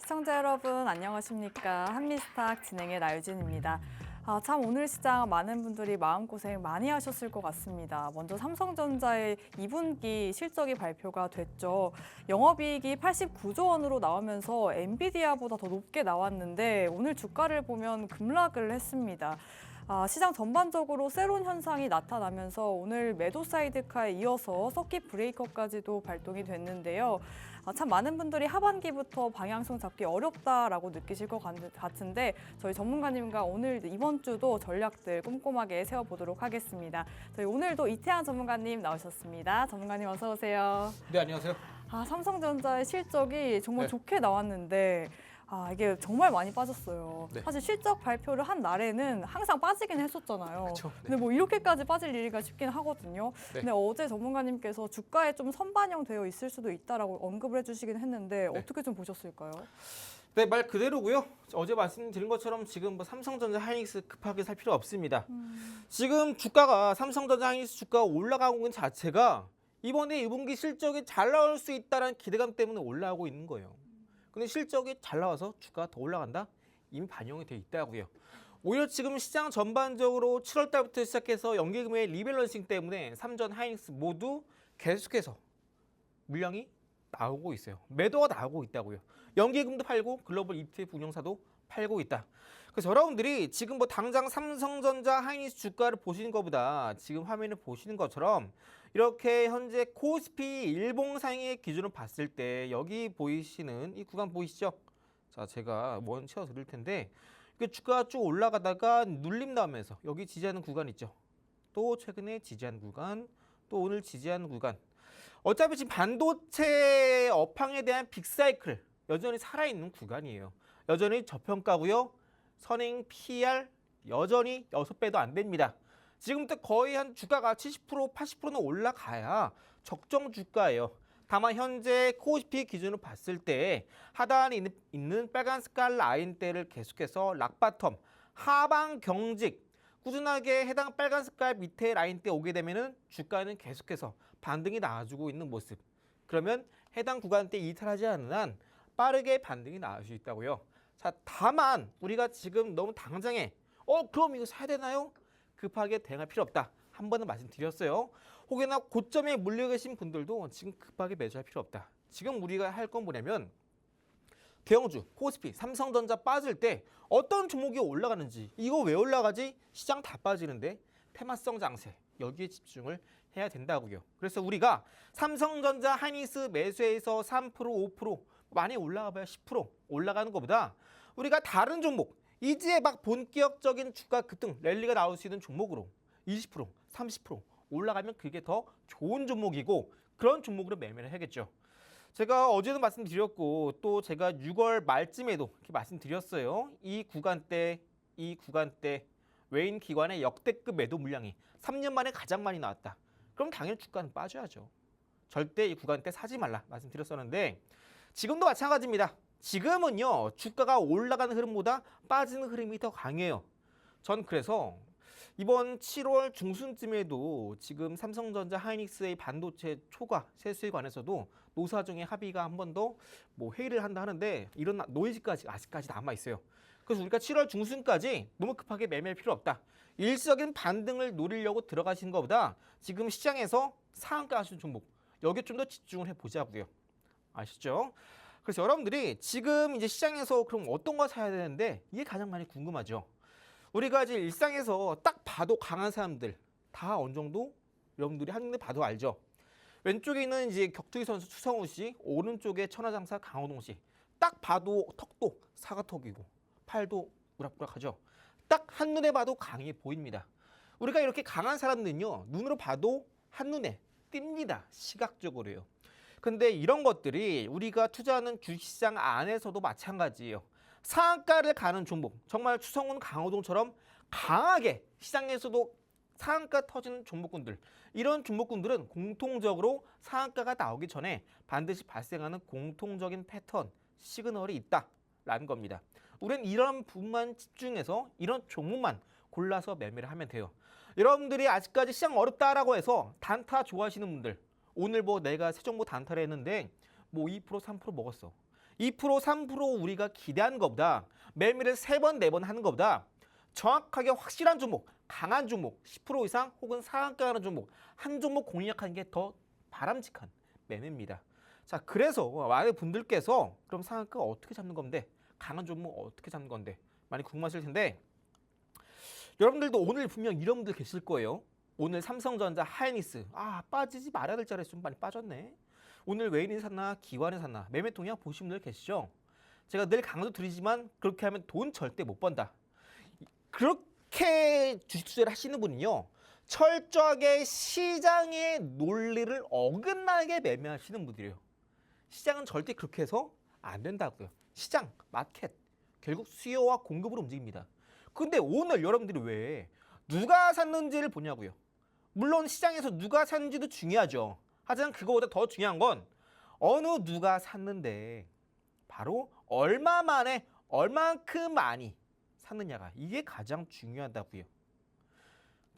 시청자 여러분 안녕하십니까. 한미스탁 진행의 나유진입니다. 참 오늘 시장 많은 분들이 마음고생 많이 하셨을 것 같습니다. 먼저 삼성전자의 2분기 실적이 발표가 됐죠. 영업이익이 89조 원으로 나오면서 엔비디아보다 더 높게 나왔는데 오늘 주가를 보면 급락을 했습니다. 시장 전반적으로 세론 현상이 나타나면서 오늘 매도 사이드카에 이어서 서킷 브레이커까지도 발동이 됐는데요. 참 많은 분들이 하반기부터 방향성 잡기 어렵다라고 느끼실 것 같은데 저희 전문가님과 오늘 이번 주도 전략들 꼼꼼하게 세워보도록 하겠습니다. 저희 오늘도 이태한 전문가님 나오셨습니다. 전문가님 어서 오세요. 네, 안녕하세요. 삼성전자의 실적이 정말 네. 좋게 나왔는데 이게 정말 많이 빠졌어요. 네. 사실 실적 발표를 한 날에는 항상 빠지긴 했었잖아요. 그쵸, 네. 근데 뭐 이렇게까지 빠질 일이가 싶긴 하거든요. 네. 근데 어제 전문가님께서 주가에 좀 선반영되어 있을 수도 있다라고 언급을 해주시긴 했는데 네. 어떻게 좀 보셨을까요? 네, 말 그대로고요. 어제 말씀드린 것처럼 지금 뭐 삼성전자, 하이닉스 급하게 살 필요 없습니다. 지금 주가가 삼성전자, 하이닉스 주가가 올라가고 있는 자체가 이번에 2분기 실적이 잘 나올 수 있다는 기대감 때문에 올라오고 있는 거예요. 근데 실적이 잘 나와서 주가가 더 올라간다? 이미 반영이 돼 있다고요. 오히려 지금 시장 전반적으로 7월 달부터 시작해서 연기금의 리밸런싱 때문에 삼전, 하이닉스 모두 계속해서 물량이 나오고 있어요. 매도가 나오고 있다고요. 연기금도 팔고 글로벌 ETF 운용사도 팔고 있다. 그래서 여러분들이 지금 뭐 당장 삼성전자, 하이닉스 주가를 보시는 것보다 지금 화면을 보시는 것처럼 이렇게 현재 코스피 일봉상의 기준을 봤을 때 여기 보이시는 이 구간 보이시죠? 자, 제가 원 채워 드릴 텐데 이게 주가가 쭉 올라가다가 눌림 나오면서 여기 지지하는 구간 있죠. 또 최근에 지지하는 구간, 또 오늘 지지하는 구간. 어차피 지금 반도체 업황에 대한 빅사이클 여전히 살아있는 구간이에요. 여전히 저평가고요. 선행 PER 여전히 6배도 안 됩니다. 지금부터 거의 한 주가가 70%, 80%는 올라가야 적정 주가예요. 다만 현재 코스피 기준으로 봤을 때 하단에 있는 빨간 색깔 라인대를 계속해서 락바텀, 하방 경직, 꾸준하게 해당 빨간 색깔 밑에 라인대 오게 되면은 주가는 계속해서 반등이 나와주고 있는 모습. 그러면 해당 구간대 이탈하지 않는 한 빠르게 반등이 나올 수 있다고요. 자, 다만 우리가 지금 너무 당장에 그럼 이거 사야 되나요? 급하게 대응할 필요 없다. 한 번은 말씀드렸어요. 혹여나 고점에 물려 계신 분들도 지금 급하게 매수할 필요 없다. 지금 우리가 할 건 뭐냐면 대형주, 코스피, 삼성전자 빠질 때 어떤 종목이 올라가는지 이거 왜 올라가지? 시장 다 빠지는데 테마성 장세 여기에 집중을 해야 된다고요. 그래서 우리가 삼성전자, 하이닉스 매수해서 3%, 5% 많이 올라가 봐야 10% 올라가는 것보다 우리가 다른 종목 이제 막 본격적인 주가 급등 랠리가 나올 수 있는 종목으로 20%, 30% 올라가면 그게 더 좋은 종목이고 그런 종목으로 매매를 해야겠죠. 제가 어제도 말씀드렸고 또 제가 6월 말쯤에도 이렇게 말씀드렸어요. 이 구간대 외인 기관의 역대급 매도 물량이 3년 만에 가장 많이 나왔다. 그럼 당연히 주가는 빠져야죠. 절대 이 구간대 사지 말라 말씀드렸었는데 지금도 마찬가지입니다. 지금은요 주가가 올라가는 흐름보다 빠지는 흐름이 더 강해요. 전 그래서 이번 7월 중순쯤에도 지금 삼성전자, 하이닉스의 반도체 초과 세수에 관해서도 노사정의 합의가 한 번 더 뭐 회의를 한다 하는데 이런 노이즈까지 아직까지 남아 있어요. 그래서 우리가 7월 중순까지 너무 급하게 매매할 필요 없다. 일시적인 반등을 노리려고 들어가시는 것보다 지금 시장에서 상한가 하시는 종목 여기에 좀 더 집중을 해보자고요. 아시죠? 그래서 여러분들이 지금 이제 시장에서 그럼 어떤 거 사야 되는데 이게 가장 많이 궁금하죠. 우리가 이제 일상에서 딱 봐도 강한 사람들 다 어느 정도 여러분들이 한눈에 봐도 알죠. 왼쪽에 있는 이제 격투기 선수 추성훈 씨, 오른쪽에 천하장사 강호동 씨. 딱 봐도 턱도 사과턱이고 팔도 우락부락하죠. 딱 한눈에 봐도 강해 보입니다. 우리가 이렇게 강한 사람들은요 눈으로 봐도 한눈에 띕니다. 시각적으로요. 근데 이런 것들이 우리가 투자하는 주식시장 안에서도 마찬가지예요. 상한가를 가는 종목, 정말 추성훈, 강호동처럼 강하게 시장에서도 상한가 터지는 종목군들, 이런 종목군들은 공통적으로 상한가가 나오기 전에 반드시 발생하는 공통적인 패턴, 시그널이 있다라는 겁니다. 우리는 이런 부분만 집중해서 이런 종목만 골라서 매매를 하면 돼요. 여러분들이 아직까지 시장 어렵다라고 해서 단타 좋아하시는 분들, 오늘 뭐 내가 새 종목 단타를 했는데 뭐 2%, 3% 먹었어. 2%, 3% 우리가 기대한 것보다 매매를 3번, 4번 하는 것보다 정확하게 확실한 종목, 강한 종목, 10% 이상 혹은 상한가하는 종목, 한 종목 공략하는 게 더 바람직한 매매입니다. 자, 그래서 많은 분들께서 그럼 상한가 어떻게 잡는 건데, 강한 종목 어떻게 잡는 건데 많이 궁금하실 텐데, 여러분들도 오늘 분명 이런 분들 계실 거예요. 오늘 삼성전자, 하이닉스 빠지지 말아야 될 자리에서 좀 많이 빠졌네. 오늘 외인이 샀나 기관이 샀나 매매 동향 보신 분들 계시죠? 제가 늘 강조 드리지만 그렇게 하면 돈 절대 못 번다. 그렇게 주식 투자를 하시는 분은요, 철저하게 시장의 논리를 어긋나게 매매하시는 분들이에요. 시장은 절대 그렇게 해서 안 된다고요. 시장, 마켓, 결국 수요와 공급으로 움직입니다. 근데 오늘 여러분들이 왜 누가 샀는지를 보냐고요. 물론 시장에서 누가 샀는지도 중요하죠. 하지만 그거보다 더 중요한 건 어느 누가 샀는데 바로 얼마 만에 얼만큼 많이 샀느냐가, 이게 가장 중요하다고요.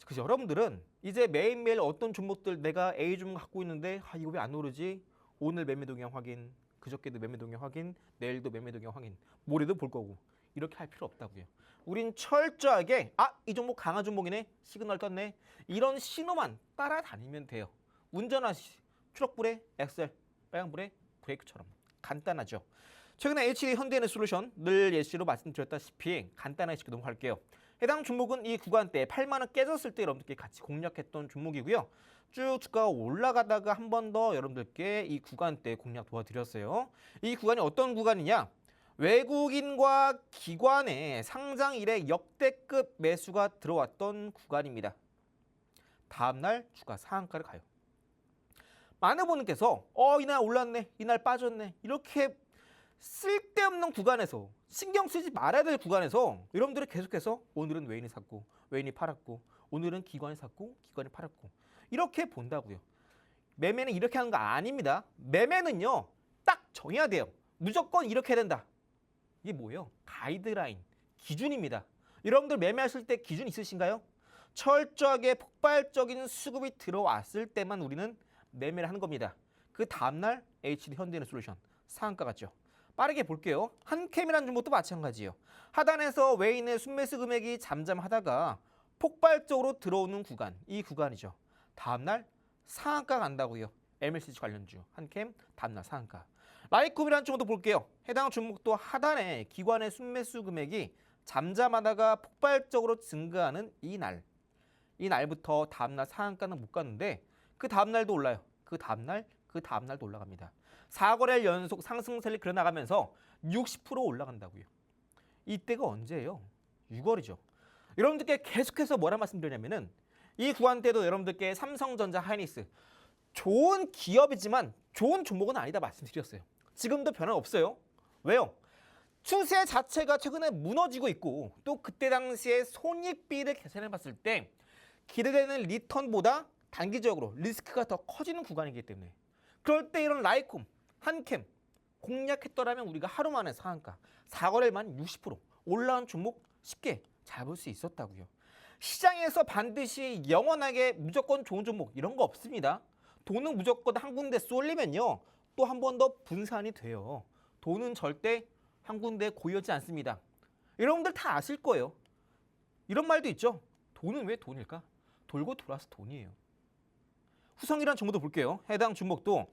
그래서 여러분들은 이제 매일매일 어떤 종목들 내가 A 종목 갖고 있는데 이거 왜 안 오르지? 오늘 매매 동향 확인, 그저께도 매매 동향 확인, 내일도 매매 동향 확인, 모레도 볼 거고, 이렇게 할 필요 없다고요. 우린 철저하게 이 종목 강한 종목이네, 시그널 떴네, 이런 신호만 따라다니면 돼요. 운전하시 트럭불에 엑셀, 빨간불에 브레이크처럼 간단하죠. 최근에 HD 현대에너솔루션 늘 예시로 말씀드렸다시피 간단하게 짚고 넘어갈게요. 해당 종목은 이 구간대 8만 원 깨졌을 때 여러분들께 같이 공략했던 종목이고요. 쭉 주가가 올라가다가 한 번 더 여러분들께 이 구간대 공략 도와드렸어요. 이 구간이 어떤 구간이냐? 외국인과 기관의 상장 이래 역대급 매수가 들어왔던 구간입니다. 다음날 주가 상한가를 가요. 많은 분들께서 이날 올랐네, 이날 빠졌네, 이렇게 쓸데없는 구간에서, 신경 쓰지 말아야 될 구간에서 여러분들이 계속해서 오늘은 외인이 샀고 외인이 팔았고, 오늘은 기관이 샀고 기관이 팔았고, 이렇게 본다고요. 매매는 이렇게 하는 거 아닙니다. 매매는요, 딱 정해야 돼요. 무조건 이렇게 해야 된다. 이게 뭐예요? 가이드라인, 기준입니다. 여러분들 매매하실 때 기준 있으신가요? 철저하게 폭발적인 수급이 들어왔을 때만 우리는 매매를 하는 겁니다. 그 다음날 HD 현대에너솔루션 상한가 같죠. 빠르게 볼게요. 한캠이라는 종목도 마찬가지예요. 하단에서 외인의 순매수 금액이 잠잠하다가 폭발적으로 들어오는 구간, 이 구간이죠. 다음날 상한가 간다고요. MLCC 관련주 한캠 다음날 상한가. 라이콤이라는 종목도 볼게요. 해당 종목도 하단에 기관의 순매수 금액이 잠잠하다가 폭발적으로 증가하는 이 날부터 다음날 상한가는 못 갔는데 그 다음날도 올라요. 그 다음날도 올라갑니다. 4거래일 연속 상승세를 그려나가면서 60% 올라간다고요. 이때가 언제예요? 6월이죠. 여러분들께 계속해서 뭐라 말씀드리냐면은 이 구간 때도 여러분들께 삼성전자, 하이닉스 좋은 기업이지만 좋은 종목은 아니다 말씀드렸어요. 지금도 변화 없어요. 왜요? 추세 자체가 최근에 무너지고 있고, 또 그때 당시에 손익비를 계산해 봤을 때 기대되는 리턴보다 단기적으로 리스크가 더 커지는 구간이기 때문에, 그럴 때 이런 라이콤, 한캠 공략했더라면 우리가 하루 만에 상한가 4거래일만 60% 올라온 종목 쉽게 잡을 수 있었다고요. 시장에서 반드시 영원하게 무조건 좋은 종목 이런 거 없습니다. 돈은 무조건 한 군데 쏠리면요, 또 한 번 더 분산이 돼요. 돈은 절대 한 군데 고이지 않습니다. 여러분들 다 아실 거예요. 이런 말도 있죠. 돈은 왜 돈일까? 돌고 돌아서 돈이에요. 후성이라는 종목도 볼게요. 해당 종목도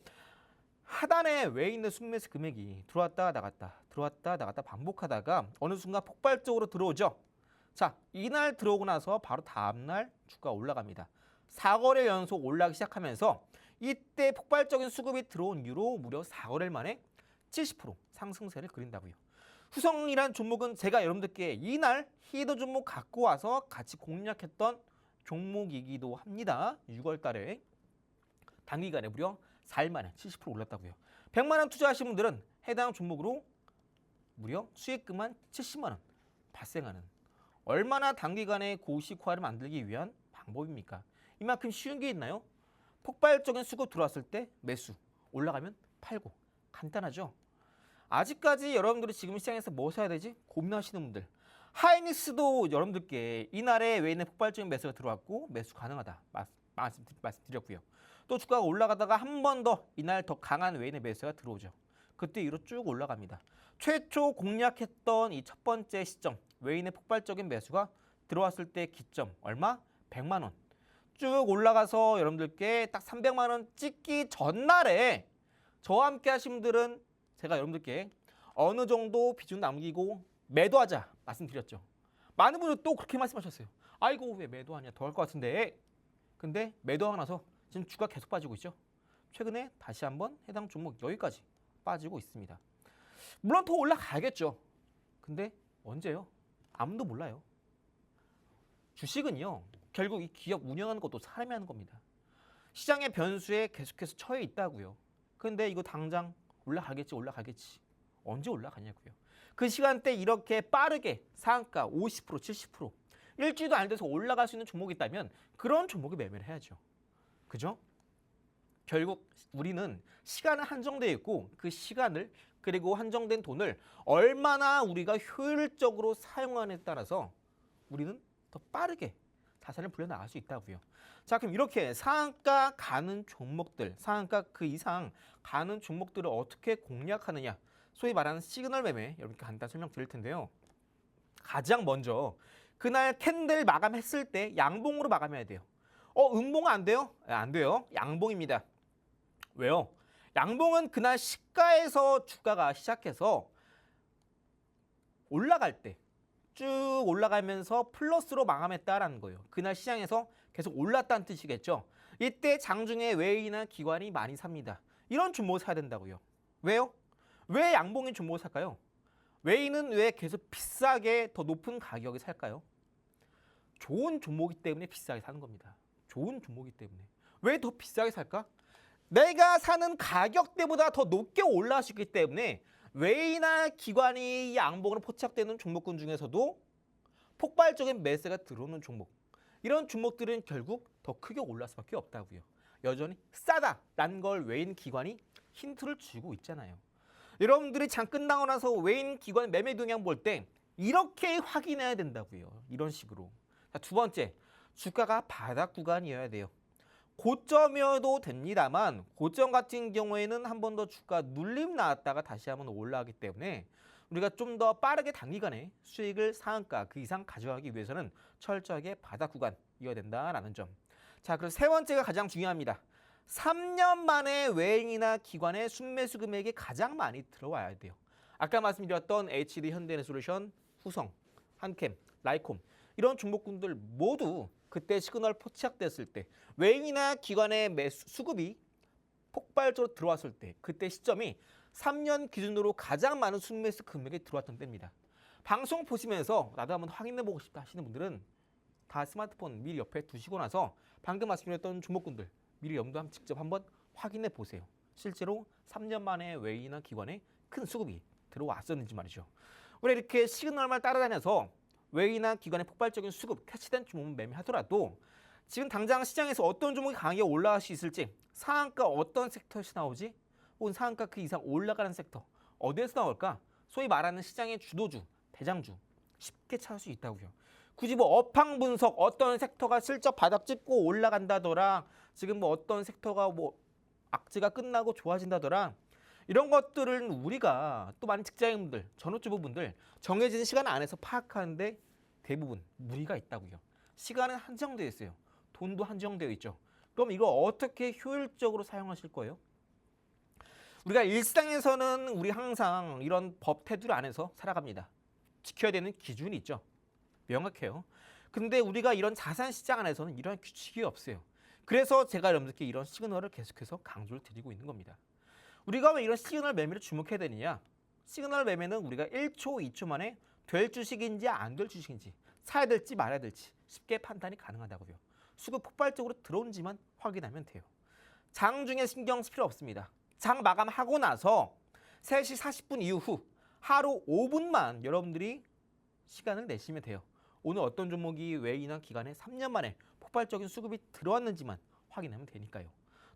하단에 외인의 순매수 금액이 들어왔다 나갔다 반복하다가 어느 순간 폭발적으로 들어오죠. 자, 이날 들어오고 나서 바로 다음날 주가 올라갑니다. 4거래 연속 올라가기 시작하면서 이때 폭발적인 수급이 들어온 이후로 무려 4거래일 만에 70% 상승세를 그린다고요. 후성이란 종목은 제가 여러분들께 이날 히든 종목 갖고 와서 같이 공략했던 종목이기도 합니다. 6월 달에 단기간에 무려 4일 만에 70% 올랐다고요. 100만 원 투자하신 분들은 해당 종목으로 무려 수익금만 70만 원 발생하는, 얼마나 단기간에 고시화를 만들기 위한 방법입니까? 이만큼 쉬운 게 있나요? 폭발적인 수급 들어왔을 때 매수, 올라가면 팔고, 간단하죠? 아직까지 여러분들이 지금 시장에서 뭐 사야 되지? 고민하시는 분들, 하이닉스도 여러분들께 이날에 왜 있는 폭발적인 매수가 들어왔고 매수 가능하다 말씀드렸고요. 또 주가가 올라가다가 한 번 더 이날 더 강한 외인의 매수가 들어오죠. 그때 이후로 쭉 올라갑니다. 최초 공략했던 이 첫 번째 시점, 외인의 폭발적인 매수가 들어왔을 때 기점 얼마? 100만 원. 쭉 올라가서 여러분들께 딱 300만 원 찍기 전날에 저와 함께 하신 분들은 제가 여러분들께 어느 정도 비중 남기고 매도하자 말씀드렸죠. 많은 분들 또 그렇게 말씀하셨어요. 아이고 왜 매도하냐, 더 할 것 같은데. 근데 매도하고 나서 지금 주가 계속 빠지고 있죠. 최근에 다시 한번 해당 종목 여기까지 빠지고 있습니다. 물론 더 올라가야겠죠. 근데 언제요? 아무도 몰라요. 주식은요, 결국 이 기업 운영하는 것도 사람이 하는 겁니다. 시장의 변수에 계속해서 처해 있다고요. 근데 이거 당장 올라가겠지. 언제 올라가냐고요. 그 시간대 이렇게 빠르게 상한가 50%, 70% 일주일도 안 돼서 올라갈 수 있는 종목이 있다면 그런 종목에 매매를 해야죠. 그죠? 결국 우리는 시간은 한정되어 있고 그 시간을 그리고 한정된 돈을 얼마나 우리가 효율적으로 사용하느냐에 따라서 우리는 더 빠르게 자산을 불려나갈 수 있다고요. 자, 그럼 이렇게 상한가 가는 종목들, 상한가 그 이상 가는 종목들을 어떻게 공략하느냐, 소위 말하는 시그널 매매 여러분께 간단히 설명드릴 텐데요. 가장 먼저 그날 캔들 마감했을 때 양봉으로 마감해야 돼요. 음봉 안 돼요? 안 돼요. 양봉입니다. 왜요? 양봉은 그날 시가에서 주가가 시작해서 올라갈 때 쭉 올라가면서 플러스로 마감했다라는 거예요. 그날 시장에서 계속 올랐다는 뜻이겠죠. 이때 장중에 외인이나 기관이 많이 삽니다. 이런 종목을 사야 된다고요. 왜요? 왜 양봉인 종목을 살까요? 외인은 왜 계속 비싸게 더 높은 가격에 살까요? 좋은 종목이기 때문에 비싸게 사는 겁니다. 좋은 종목이기 때문에. 왜 더 비싸게 살까? 내가 사는 가격대보다 더 높게 올라갈 수 있기 때문에 외인이나 기관이 양봉으로 포착되는 종목군 중에서도 폭발적인 매수가 들어오는 종목, 이런 종목들은 결국 더 크게 올라갈 수밖에 없다고요. 여전히 싸다라는 걸 외인 기관이 힌트를 주고 있잖아요. 여러분들이 장 끝나고 나서 외인 기관 매매 동향 볼 때 이렇게 확인해야 된다고요. 이런 식으로. 자, 두 번째, 주가가 바닥 구간이어야 돼요. 고점이어도 됩니다만 고점 같은 경우에는 한 번 더 주가 눌림 나왔다가 다시 한번 올라가기 때문에 우리가 좀 더 빠르게 단기간에 수익을 상한가 그 이상 가져가기 위해서는 철저하게 바닥 구간이어야 된다라는 점. 자, 그래서 세 번째가 가장 중요합니다. 3년 만에 외인이나 기관의 순매수 금액이 가장 많이 들어와야 돼요. 아까 말씀드렸던 HD 현대해솔루션, 후성, 한캠, 라이콤 이런 종목군들 모두 그때 시그널 포착됐을 때 외인이나 기관의 매수 수급이 폭발적으로 들어왔을 때 그때 시점이 3년 기준으로 가장 많은 순매수 금액이 들어왔던 때입니다. 방송 보시면서 나도 한번 확인해보고 싶다 하시는 분들은 다 스마트폰 미리 옆에 두시고 나서 방금 말씀드렸던 종목군들 미리 염두함 직접 한번 확인해 보세요. 실제로 3년 만에 외인이나 기관에 큰 수급이 들어왔었는지 말이죠. 우리 이렇게 시그널만 따라다녀서 외인이나 기관의 폭발적인 수급, 캐치된 종목을 매매하더라도 지금 당장 시장에서 어떤 종목이 강하게 올라갈 수 있을지, 상한가 어떤 섹터에서 나오지, 혹은 상한가 그 이상 올라가는 섹터 어디에서 나올까, 소위 말하는 시장의 주도주, 대장주 쉽게 찾을 수 있다고요. 굳이 뭐 업황 분석 어떤 섹터가 슬쩍 바닥 짚고 올라간다더라, 지금 뭐 어떤 섹터가 뭐 악재가 끝나고 좋아진다더라, 이런 것들은 우리가 또 많은 직장인분들, 전업주부분들 정해진 시간 안에서 파악하는데 대부분 무리가 있다고요. 시간은 한정되어 있어요. 돈도 한정되어 있죠. 그럼 이거 어떻게 효율적으로 사용하실 거예요? 우리가 일상에서는 우리 항상 이런 법 테두리 안에서 살아갑니다. 지켜야 되는 기준이 있죠. 명확해요. 근데 우리가 이런 자산 시장 안에서는 이런 규칙이 없어요. 그래서 제가 여러분들께 이런 시그널을 계속해서 강조를 드리고 있는 겁니다. 우리가 왜 이런 시그널 매매를 주목해야 되느냐? 시그널 매매는 우리가 1초, 2초 만에 될 주식인지 안 될 주식인지, 사야 될지 말아야 될지 쉽게 판단이 가능하다고요. 수급 폭발적으로 들어온지만 확인하면 돼요. 장중에 신경 쓸 필요 없습니다. 장 마감하고 나서 3시 40분 이후 하루 5분만 여러분들이 시간을 내시면 돼요. 오늘 어떤 종목이 외인이나 기관에 3년 만에 폭발적인 수급이 들어왔는지만 확인하면 되니까요.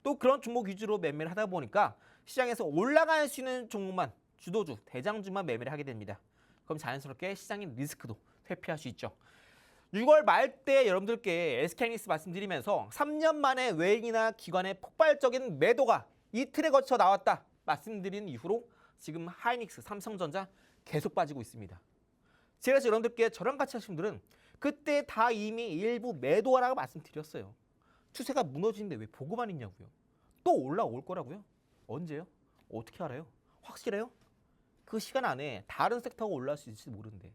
또 그런 종목 위주로 매매를 하다 보니까 시장에서 올라갈 수 있는 종목만, 주도주, 대장주만 매매를 하게 됩니다. 그럼 자연스럽게 시장의 리스크도 회피할 수 있죠. 6월 말 때 여러분들께 SK하이닉스 말씀드리면서 3년 만에 외인이나 기관의 폭발적인 매도가 이틀에 거쳐 나왔다 말씀드린 이후로 지금 하이닉스, 삼성전자 계속 빠지고 있습니다. 제가 여러분들께 저랑 같이 하신 분들은 그때 다 이미 일부 매도하라고 말씀드렸어요. 추세가 무너지는데 왜 보고만 있냐고요. 또 올라올 거라고요. 언제요? 어떻게 알아요? 확실해요? 그 시간 안에 다른 섹터가 올라올 수 있을지 모르는데.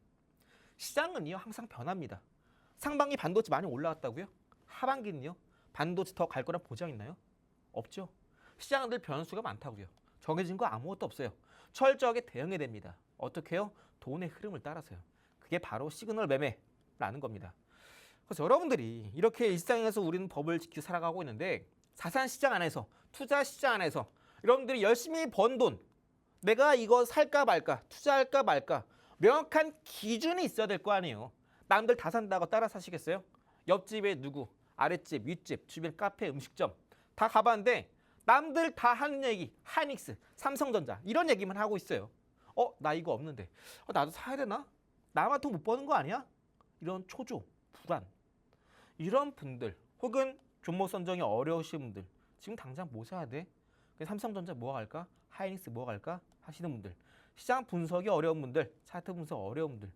시장은요 항상 변합니다. 상반기 반도체 많이 올라갔다고요? 하반기는요? 반도체 더 갈 거란 보장 있나요? 없죠. 시장은 늘 변수가 많다고요. 정해진 거 아무것도 없어요. 철저하게 대응해야 됩니다. 어떻게 해요? 돈의 흐름을 따라서요. 그게 바로 시그널 매매라는 겁니다. 그래서 여러분들이 이렇게 일상에서 우리는 법을 지켜 살아가고 있는데 자산 시장 안에서, 투자 시장 안에서 여러분들이 열심히 번 돈, 내가 이거 살까 말까, 투자할까 말까 명확한 기준이 있어야 될 거 아니에요. 남들 다 산다고 따라 사시겠어요? 옆집에 누구, 아랫집, 윗집, 주변 카페, 음식점 다 가봤는데 남들 다 하는 얘기, 하이닉스, 삼성전자 이런 얘기만 하고 있어요. 나 이거 없는데 나도 사야 되나? 나만 돈 못 버는 거 아니야? 이런 초조, 불안 이런 분들 혹은 종목 선정이 어려우신 분들 지금 당장 뭐 사야 돼? 삼성전자 뭐 갈까? 하이닉스 뭐 갈까? 하시는 분들 시장 분석이 어려운 분들, 차트 분석 어려운 분들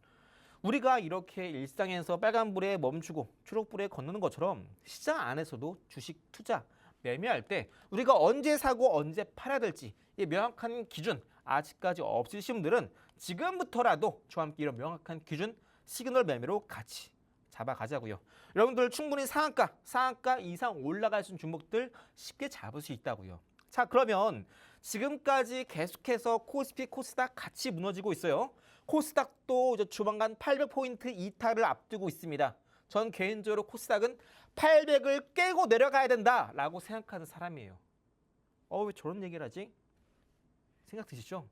우리가 이렇게 일상에서 빨간불에 멈추고 초록불에 건너는 것처럼 시장 안에서도 주식 투자, 매매할 때 우리가 언제 사고 언제 팔아야 될지 이 명확한 기준 아직까지 없으신 분들은 지금부터라도 저와 함께 이런 명확한 기준 시그널 매매로 같이 잡아가자고요. 여러분들 충분히 상한가 이상 올라갈 수 있는 종목들 쉽게 잡을 수 있다고요. 자, 그러면 지금까지 계속해서 코스피, 코스닥 같이 무너지고 있어요. 코스닥도 이제 조만간 800포인트 이탈을 앞두고 있습니다. 전 개인적으로 코스닥은 800을 깨고 내려가야 된다라고 생각하는 사람이에요. 왜 저런 얘기를 하지? 생각 드시죠?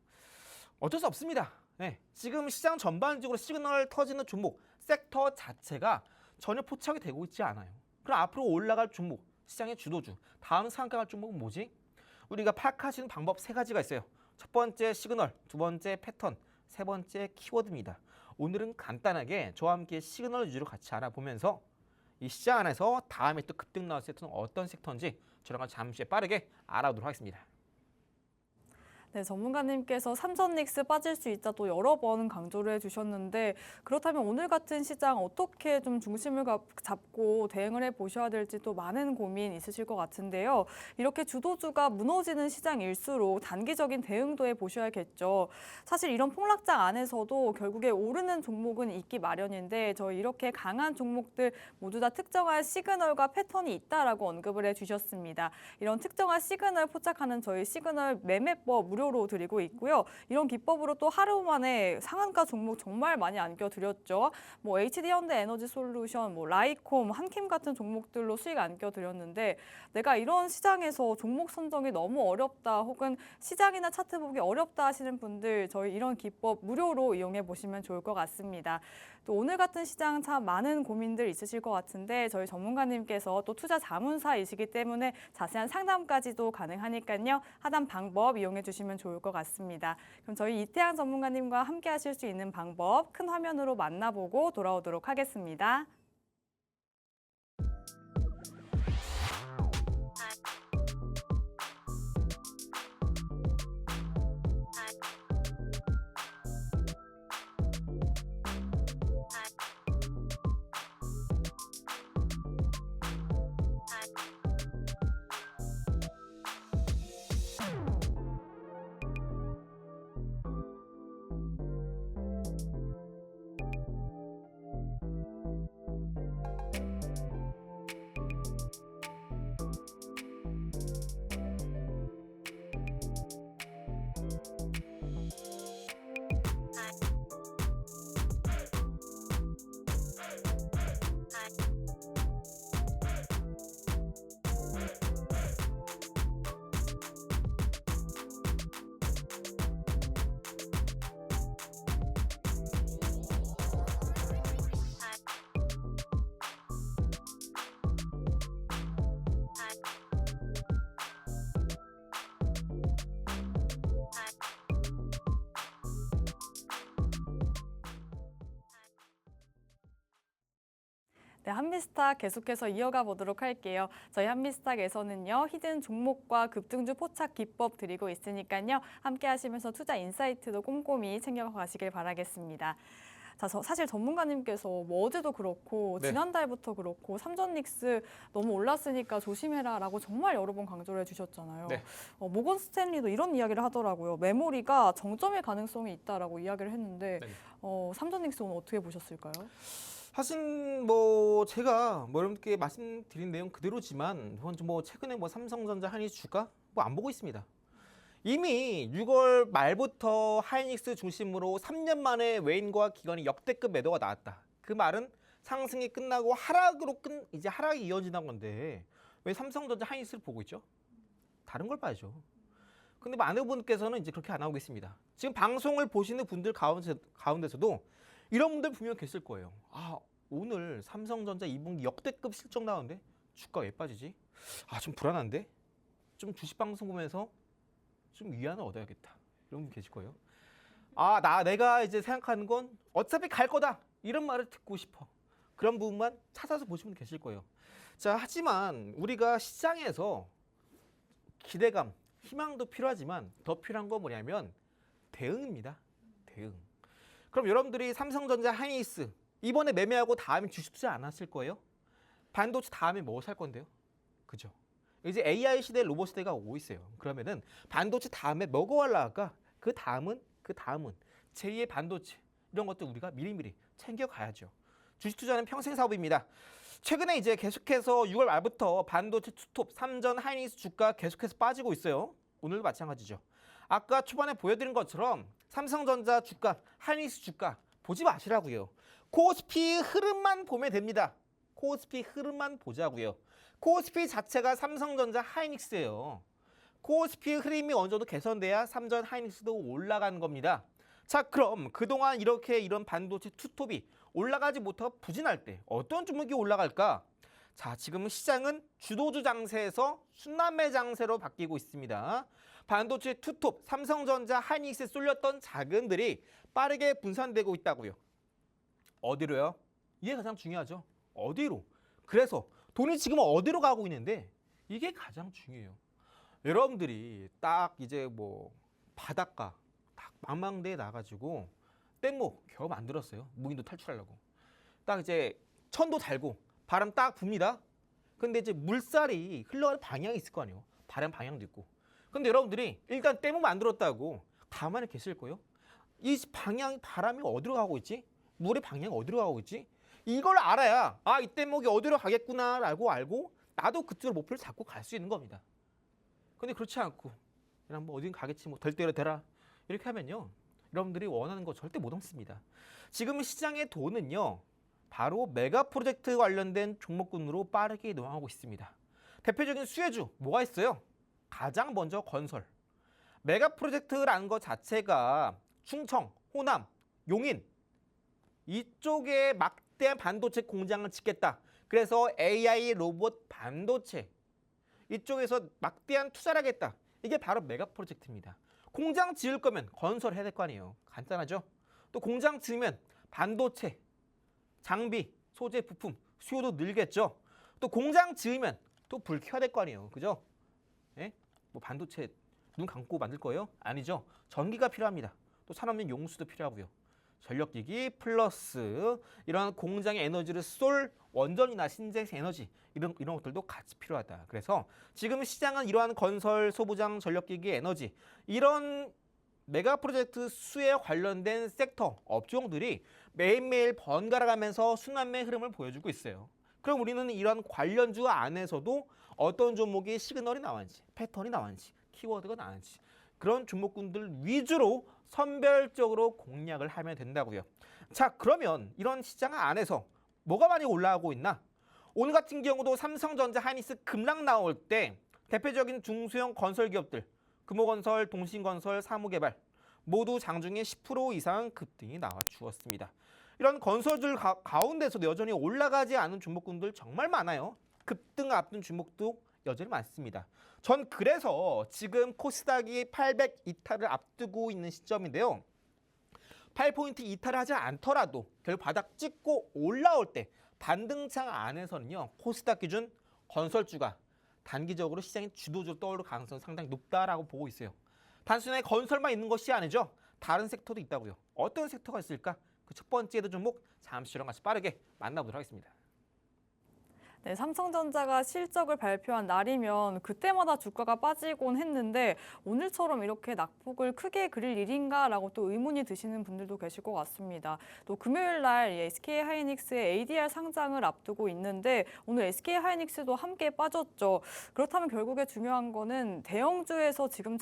어쩔 수 없습니다. 네, 지금 시장 전반적으로 시그널 터지는 종목, 섹터 자체가 전혀 포착이 되고 있지 않아요. 그럼 앞으로 올라갈 종목, 시장의 주도주, 다음 상한가 갈 종목은 뭐지? 우리가 파악하시는 방법 세 가지가 있어요. 첫 번째 시그널, 두 번째 패턴, 세 번째 키워드입니다. 오늘은 간단하게 저와 함께 시그널 위주로 같이 알아보면서 이 시장 안에서 다음에 또 급등 나올 섹터는 어떤 섹터인지 저랑 같이 잠시 빠르게 알아보도록 하겠습니다. 네, 전문가님께서 삼성닉스 빠질 수 있다 또 여러 번 강조를 해주셨는데 그렇다면 오늘 같은 시장 어떻게 좀 중심을 잡고 대응을 해보셔야 될지 또 많은 고민 있으실 것 같은데요. 이렇게 주도주가 무너지는 시장일수록 단기적인 대응도 해보셔야겠죠. 사실 이런 폭락장 안에서도 결국에 오르는 종목은 있기 마련인데 저희 이렇게 강한 종목들 모두 다 특정한 시그널과 패턴이 있다라고 언급을 해주셨습니다. 이런 특정한 시그널 포착하는 저희 시그널 매매법 무료로 드리고 있고요. 이런 기법으로 또 하루 만에 상한가 종목 정말 많이 안겨드렸죠. 뭐 HD현대 에너지 솔루션, 뭐 라이콤, 한킴 같은 종목들로 수익 안겨드렸는데 내가 이런 시장에서 종목 선정이 너무 어렵다 혹은 시장이나 차트 보기 어렵다 하시는 분들 저희 이런 기법 무료로 이용해 보시면 좋을 것 같습니다. 또 오늘 같은 시장 참 많은 고민들 있으실 것 같은데 저희 전문가님께서 또 투자 자문사이시기 때문에 자세한 상담까지도 가능하니까요. 하단 방법 이용해 주시면 좋을 것 같습니다. 그럼 저희 이태양 전문가님과 함께 하실 수 있는 방법 큰 화면으로 만나보고 돌아오도록 하겠습니다. 네, 한미스탁 계속해서 이어가 보도록 할게요. 저희 한미스탁에서는요, 히든 종목과 급등주 포착 기법 드리고 있으니까요. 함께 하시면서 투자 인사이트도 꼼꼼히 챙겨가시길 바라겠습니다. 자, 사실 전문가님께서 뭐 어제도 그렇고 네. 지난달부터 그렇고 삼전닉스 너무 올랐으니까 조심해라라고 정말 여러 번 강조를 해주셨잖아요. 네. 모건 스탠리도 이런 이야기를 하더라고요. 메모리가 정점일 가능성이 있다라고 이야기를 했는데 네. 삼전닉스 오늘 어떻게 보셨을까요? 사실 뭐 제가 뭐 여러분께 말씀드린 내용 그대로지만 뭐 최근에 뭐 삼성전자, 하이닉스 주가 뭐 안 보고 있습니다. 이미 6월 말부터 하이닉스 중심으로 3년 만에 외인과 기관이 역대급 매도가 나왔다. 그 말은 상승이 끝나고 하락으로 이제 하락이 이어지는 건데 왜 삼성전자, 하이닉스를 보고 있죠? 다른 걸 봐야죠. 근데 많은 분께서는 이제 그렇게 안 하고 계십니다. 지금 방송을 보시는 분들 가운데서도 이런 분들 분명 계실 거예요. 아, 오늘 삼성전자 2분기 역대급 실적 나오는데 주가 왜 빠지지? 아, 좀 불안한데? 좀 주식 방송 보면서 좀 위안을 얻어야겠다. 이런 분 계실 거예요. 아, 내가 이제 생각하는 건 어차피 갈 거다. 이런 말을 듣고 싶어. 그런 부분만 찾아서 보시면 계실 거예요. 자, 하지만 우리가 시장에서 기대감, 희망도 필요하지만 더 필요한 건 뭐냐면 대응입니다. 대응. 그럼 여러분들이 삼성전자, 하이닉스 이번에 매매하고 다음에 주식 투자 안 하실 거예요? 반도체 다음에 뭐 살 건데요? 그죠? 이제 AI 시대, 로봇 시대가 오고 있어요. 그러면은 반도체 다음에 뭐가 올라갈까? 그 다음은 제2의 반도체 이런 것들 우리가 미리미리 챙겨가야죠. 주식 투자는 평생 사업입니다. 최근에 이제 계속해서 6월 말부터 반도체 투톱, 삼전, 하이닉스 주가 계속해서 빠지고 있어요. 오늘도 마찬가지죠. 아까 초반에 보여드린 것처럼 삼성전자 주가, 하이닉스 주가 보지 마시라고요. 코스피 흐름만 보면 됩니다. 코스피 흐름만 보자고요. 코스피 자체가 삼성전자, 하이닉스예요. 코스피 흐름이 어느 정도 개선돼야 삼전, 하이닉스도 올라가는 겁니다. 자, 그럼 그동안 이런 반도체 투톱이 올라가지 못하고 부진할 때 어떤 종목이 올라갈까? 자, 지금 시장은 주도주 장세에서 순환매 장세로 바뀌고 있습니다. 반도체 투톱, 삼성전자, 하이닉스에 쏠렸던 자금들이 빠르게 분산되고 있다고요. 어디로요? 이게 가장 중요하죠. 어디로? 그래서 돈이 지금 어디로 가고 있는데 이게 가장 중요해요. 여러분들이 딱 이제 뭐 바닷가 딱 망망대에 나가지고 뗏목 겨우 만들었어요. 무인도 탈출하려고. 딱 이제 천도 달고 바람 딱 붑니다. 근데 이제 물살이 흘러가는 방향이 있을 거 아니에요. 바람 방향도 있고. 근데 여러분들이 일단 뗏목 만들었다고 가만히 계실 거예요? 이 바람이 어디로 가고 있지? 물의 방향이 어디로 가고 있지? 이걸 알아야 이 뗏목이 어디로 가겠구나라고 알고 나도 그쪽으로 목표를 잡고 갈 수 있는 겁니다. 근데 그렇지 않고 그냥 뭐 어딘 가겠지 뭐 될 대로 되라 이렇게 하면요. 여러분들이 원하는 거 절대 못 얻습니다. 지금 시장의 돈은요. 바로 메가 프로젝트 관련된 종목군으로 빠르게 이동하고 있습니다. 대표적인 수혜주 뭐가 있어요? 가장 먼저 건설. 메가 프로젝트라는 것 자체가 충청, 호남, 용인 이쪽에 막대한 반도체 공장을 짓겠다. 그래서 AI 로봇 반도체 이쪽에서 막대한 투자를 하겠다. 이게 바로 메가 프로젝트입니다. 공장 지을 거면 건설해야 될 거 아니에요. 간단하죠? 또 공장 지으면 반도체, 장비, 소재, 부품, 수요도 늘겠죠. 또 공장 지으면 또 불 켜야 될 거 아니에요. 그죠? 예? 뭐 반도체 눈 감고 만들 거예요? 아니죠. 전기가 필요합니다. 또 산업용 용수도 필요하고요. 전력기기 플러스 이런 공장의 에너지를 쏠 원전이나 신재생 에너지 이런 것들도 같이 필요하다. 그래서 지금 시장은 이러한 건설, 소부장, 전력기기, 에너지 이런 메가 프로젝트 수에 관련된 섹터, 업종들이 매일매일 번갈아가면서 순환매 흐름을 보여주고 있어요. 그럼 우리는 이런 관련주 안에서도 어떤 종목이 시그널이 나왔는지, 패턴이 나왔는지, 키워드가 나왔는지 그런 종목군들 위주로 선별적으로 공략을 하면 된다고요. 자, 그러면 이런 시장 안에서 뭐가 많이 올라가고 있나? 오늘 같은 경우도 삼성전자, 하이닉스 급락 나올 때 대표적인 중소형 건설 기업들 금호건설, 동신건설, 사무개발 모두 장중에 10% 이상 급등이 나와 주었습니다. 이런 건설들 가운데서도 여전히 올라가지 않은 종목군들 정말 많아요. 급등 앞둔 종목도 여전히 많습니다. 전 그래서 지금 코스닥이 800 이탈을 앞두고 있는 시점인데요. 8포인트 이탈을 하지 않더라도 결국 바닥 찍고 올라올 때 반등장 안에서는요. 코스닥 기준 건설주가 단기적으로 시장의 주도주로 떠오를 가능성이 상당히 높다라고 보고 있어요. 단순히 건설만 있는 것이 아니죠. 다른 섹터도 있다고요. 어떤 섹터가 있을까? 그 첫 번째 종목 잠시 저랑 같이 빠르게 만나보도록 하겠습니다. 네, 삼성전자가 실적을 발표한 날이면 그때마다 주가가 빠지곤 했는데 오늘처럼 이렇게 낙폭을 크게 그릴 일인가라고 또 의문이 드시는 분들도 계실 것 같습니다. 또 금요일 날 SK하이닉스의 ADR 상장을 앞두고 있는데 오늘 SK하이닉스도 함께 빠졌죠. 그렇다면 결국에 중요한 거는 대형주에서 지금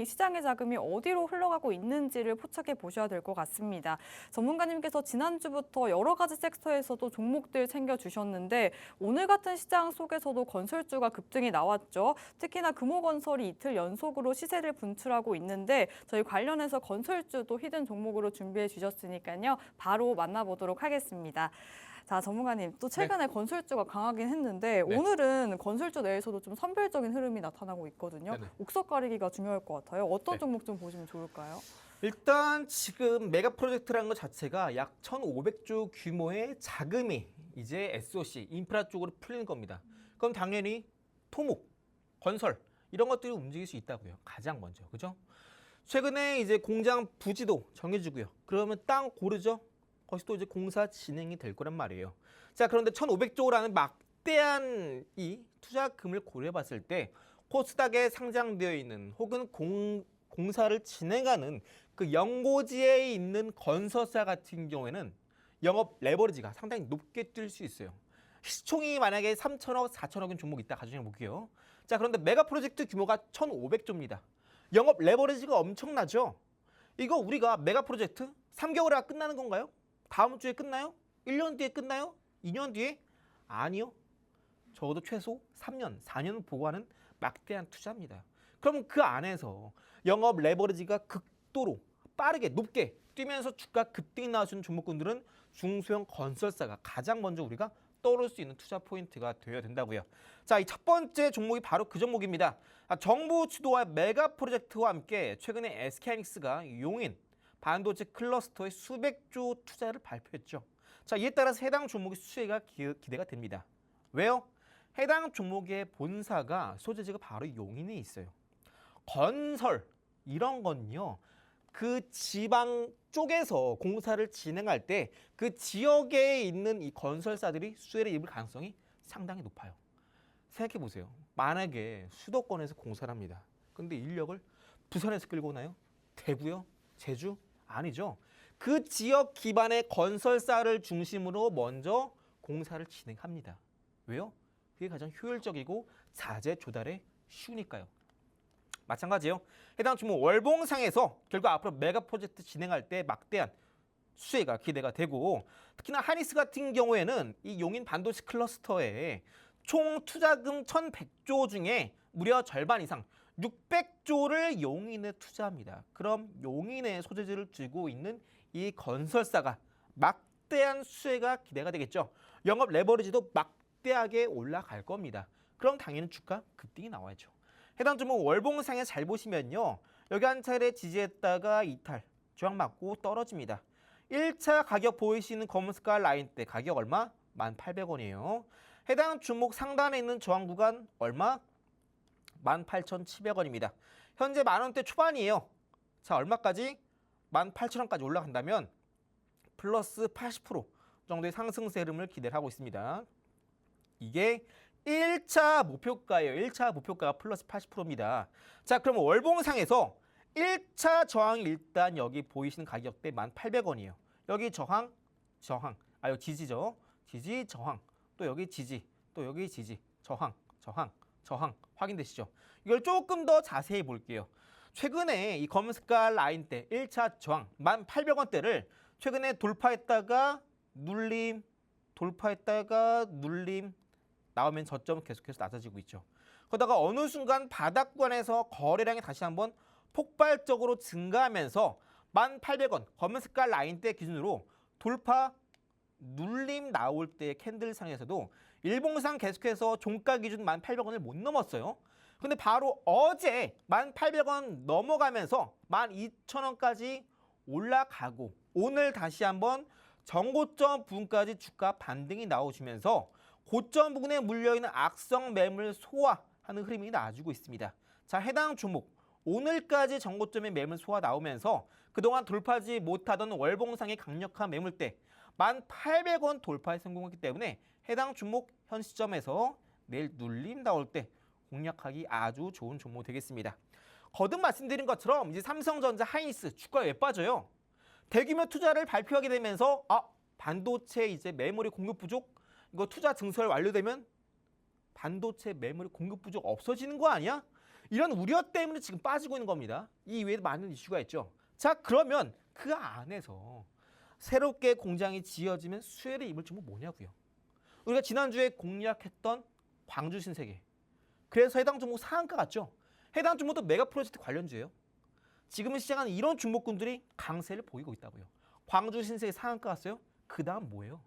시장의 자금이 어디로 흘러가고 있는지를 포착해 보셔야 될 것 같습니다. 전문가님께서 지난주부터 여러 가지 섹터에서도 종목들 챙겨주셨는데 오늘 같은 시장 속에서도 건설주가 급등이 나왔죠. 특히나 금호건설이 이틀 연속으로 시세를 분출하고 있는데 저희 관련해서 건설주도 히든 종목으로 준비해 주셨으니까요. 바로 만나보도록 하겠습니다. 자, 전문가님, 또 최근에 건설주가 강하긴 했는데 네. 오늘은 건설주 내에서도 좀 선별적인 흐름이 나타나고 있거든요. 네네. 옥석 가리기가 중요할 것 같아요. 어떤 네. 종목 좀 보시면 좋을까요? 일단 지금 메가 프로젝트라는 것 자체가 약 1,500조 규모의 자금이 이제 SOC, 인프라 쪽으로 풀리는 겁니다. 그럼 당연히 토목, 건설 이런 것들이 움직일 수 있다고요. 가장 먼저, 그죠? 최근에 이제 공장 부지도 정해지고요. 그러면 땅 고르죠? 거기서 또 이제 공사 진행이 될 거란 말이에요. 자, 그런데 1,500조라는 막대한 이 투자금을 고려해봤을 때 코스닥에 상장되어 있는 혹은 공사를 진행하는 그 연고지에 있는 건설사 같은 경우에는 영업 레버리지가 상당히 높게 뛸 수 있어요. 시총이 만약에 3천억, 4천억인 종목이 있다 가정해 볼게요. 자, 그런데 메가 프로젝트 규모가 1,500조입니다. 영업 레버리지가 엄청나죠? 이거 우리가 메가 프로젝트 3개월에 끝나는 건가요? 다음 주에 끝나요? 1년 뒤에 끝나요? 2년 뒤에? 아니요. 적어도 최소 3년, 4년 보고 하는 막대한 투자입니다. 그럼 그 안에서 영업 레버리지가 극도로 빠르게 높게 뛰면서 주가 급등이 나와주는 종목군들은 중소형 건설사가 가장 먼저 우리가 떠오를 수 있는 투자 포인트가 되어야 된다고요. 자, 이 첫 번째 종목이 바로 그 종목입니다. 정부 주도와 메가 프로젝트와 함께 최근에 SK하이닉스가 용인 반도체 클러스터에 수백조 투자를 발표했죠. 자, 이에 따라서 해당 종목의 수혜가 기대가 됩니다. 왜요? 해당 종목의 본사가 소재지가 바로 용인에 있어요. 건설 이런 건요. 그 지방 쪽에서 공사를 진행할 때 그 지역에 있는 이 건설사들이 수혜를 입을 가능성이 상당히 높아요. 생각해 보세요. 만약에 수도권에서 공사를 합니다. 근데 인력을 부산에서 끌고 오나요? 대구요? 제주? 아니죠. 그 지역 기반의 건설사를 중심으로 먼저 공사를 진행합니다. 왜요? 그게 가장 효율적이고 자재 조달에 쉬우니까요. 마찬가지예요. 해당 종목 월봉상에서 결국 앞으로 메가 프로젝트 진행할 때 막대한 수혜가 기대가 되고 특히나 하이닉스 같은 경우에는 이 용인 반도체 클러스터에 총 투자금 1,100조 중에 무려 절반 이상 600조를 용인에 투자합니다. 그럼 용인에 소재지를 쥐고 있는 이 건설사가 막대한 수혜가 기대가 되겠죠. 영업 레버리지도 막대하게 올라갈 겁니다. 그럼 당연히 주가 급등이 나와야죠. 해당 종목 월봉상에 잘 보시면요. 여기 한 차례 지지했다가 이탈, 저항 맞고 떨어집니다. 1차 가격 보이시는 검은 색깔 라인대 가격 얼마? 1,800원이에요. 해당 종목 상단에 있는 저항 구간 얼마? 18,700원입니다. 현재 만원대 초반이에요. 자, 얼마까지? 18,000원까지 올라간다면 플러스 80% 정도의 상승세 흐름을 기대하고 있습니다. 이게 1차 목표가예요. 1차 목표가가 플러스 80%입니다. 자, 그럼 월봉상에서 1차 저항이 일단 여기 보이시는 가격대 1,800원이에요. 여기 저항, 여기 지지죠. 지지, 저항. 또 여기 지지, 또 여기 지지, 저항, 확인되시죠? 이걸 조금 더 자세히 볼게요. 최근에 이 검은 색깔 라인대 1차 저항 1,800원대를 최근에 돌파했다가 눌림, 나오면 저점은 계속해서 낮아지고 있죠. 그러다가 어느 순간 바닥 구간에서 거래량이 다시 한번 폭발적으로 증가하면서 1,800원 검은 색깔 라인대 기준으로 돌파, 눌림 나올 때 캔들상에서도 일봉상 계속해서 종가 기준 1,800원을 못 넘었어요. 근데 바로 어제 1,800원 넘어가면서 12,000원까지 올라가고 오늘 다시 한번 정고점 부분까지 주가 반등이 나오시면서 고점 부분에 물려있는 악성 매물 소화하는 흐름이 나와주고 있습니다. 자, 해당 종목 오늘까지 정고점의 매물 소화 나오면서 그동안 돌파하지 못하던 월봉상의 강력한 매물대 1,800원 돌파에 성공했기 때문에 해당 종목 현 시점에서 내일 눌림 나올 때 공략하기 아주 좋은 종목 되겠습니다. 거듭 말씀드린 것처럼 이제 삼성전자, 하이닉스 주가가 왜 빠져요? 대규모 투자를 발표하게 되면서 반도체 이제 메모리 공급 부족, 이거 투자 증설 완료되면 반도체 메모리 공급 부족 없어지는 거 아니야? 이런 우려 때문에 지금 빠지고 있는 겁니다. 이 이외에도 많은 이슈가 있죠. 자, 그러면 그 안에서 새롭게 공장이 지어지면 수혜를 입을 종목 뭐냐고요. 우리가 지난주에 공략했던 광주 신세계. 그래서 해당 종목 상한가 같죠. 해당 종목도 메가 프로젝트 관련주예요. 지금은 시장은 이런 종목군들이 강세를 보이고 있다고요. 광주 신세계 상한가 갔어요. 그 다음 뭐예요?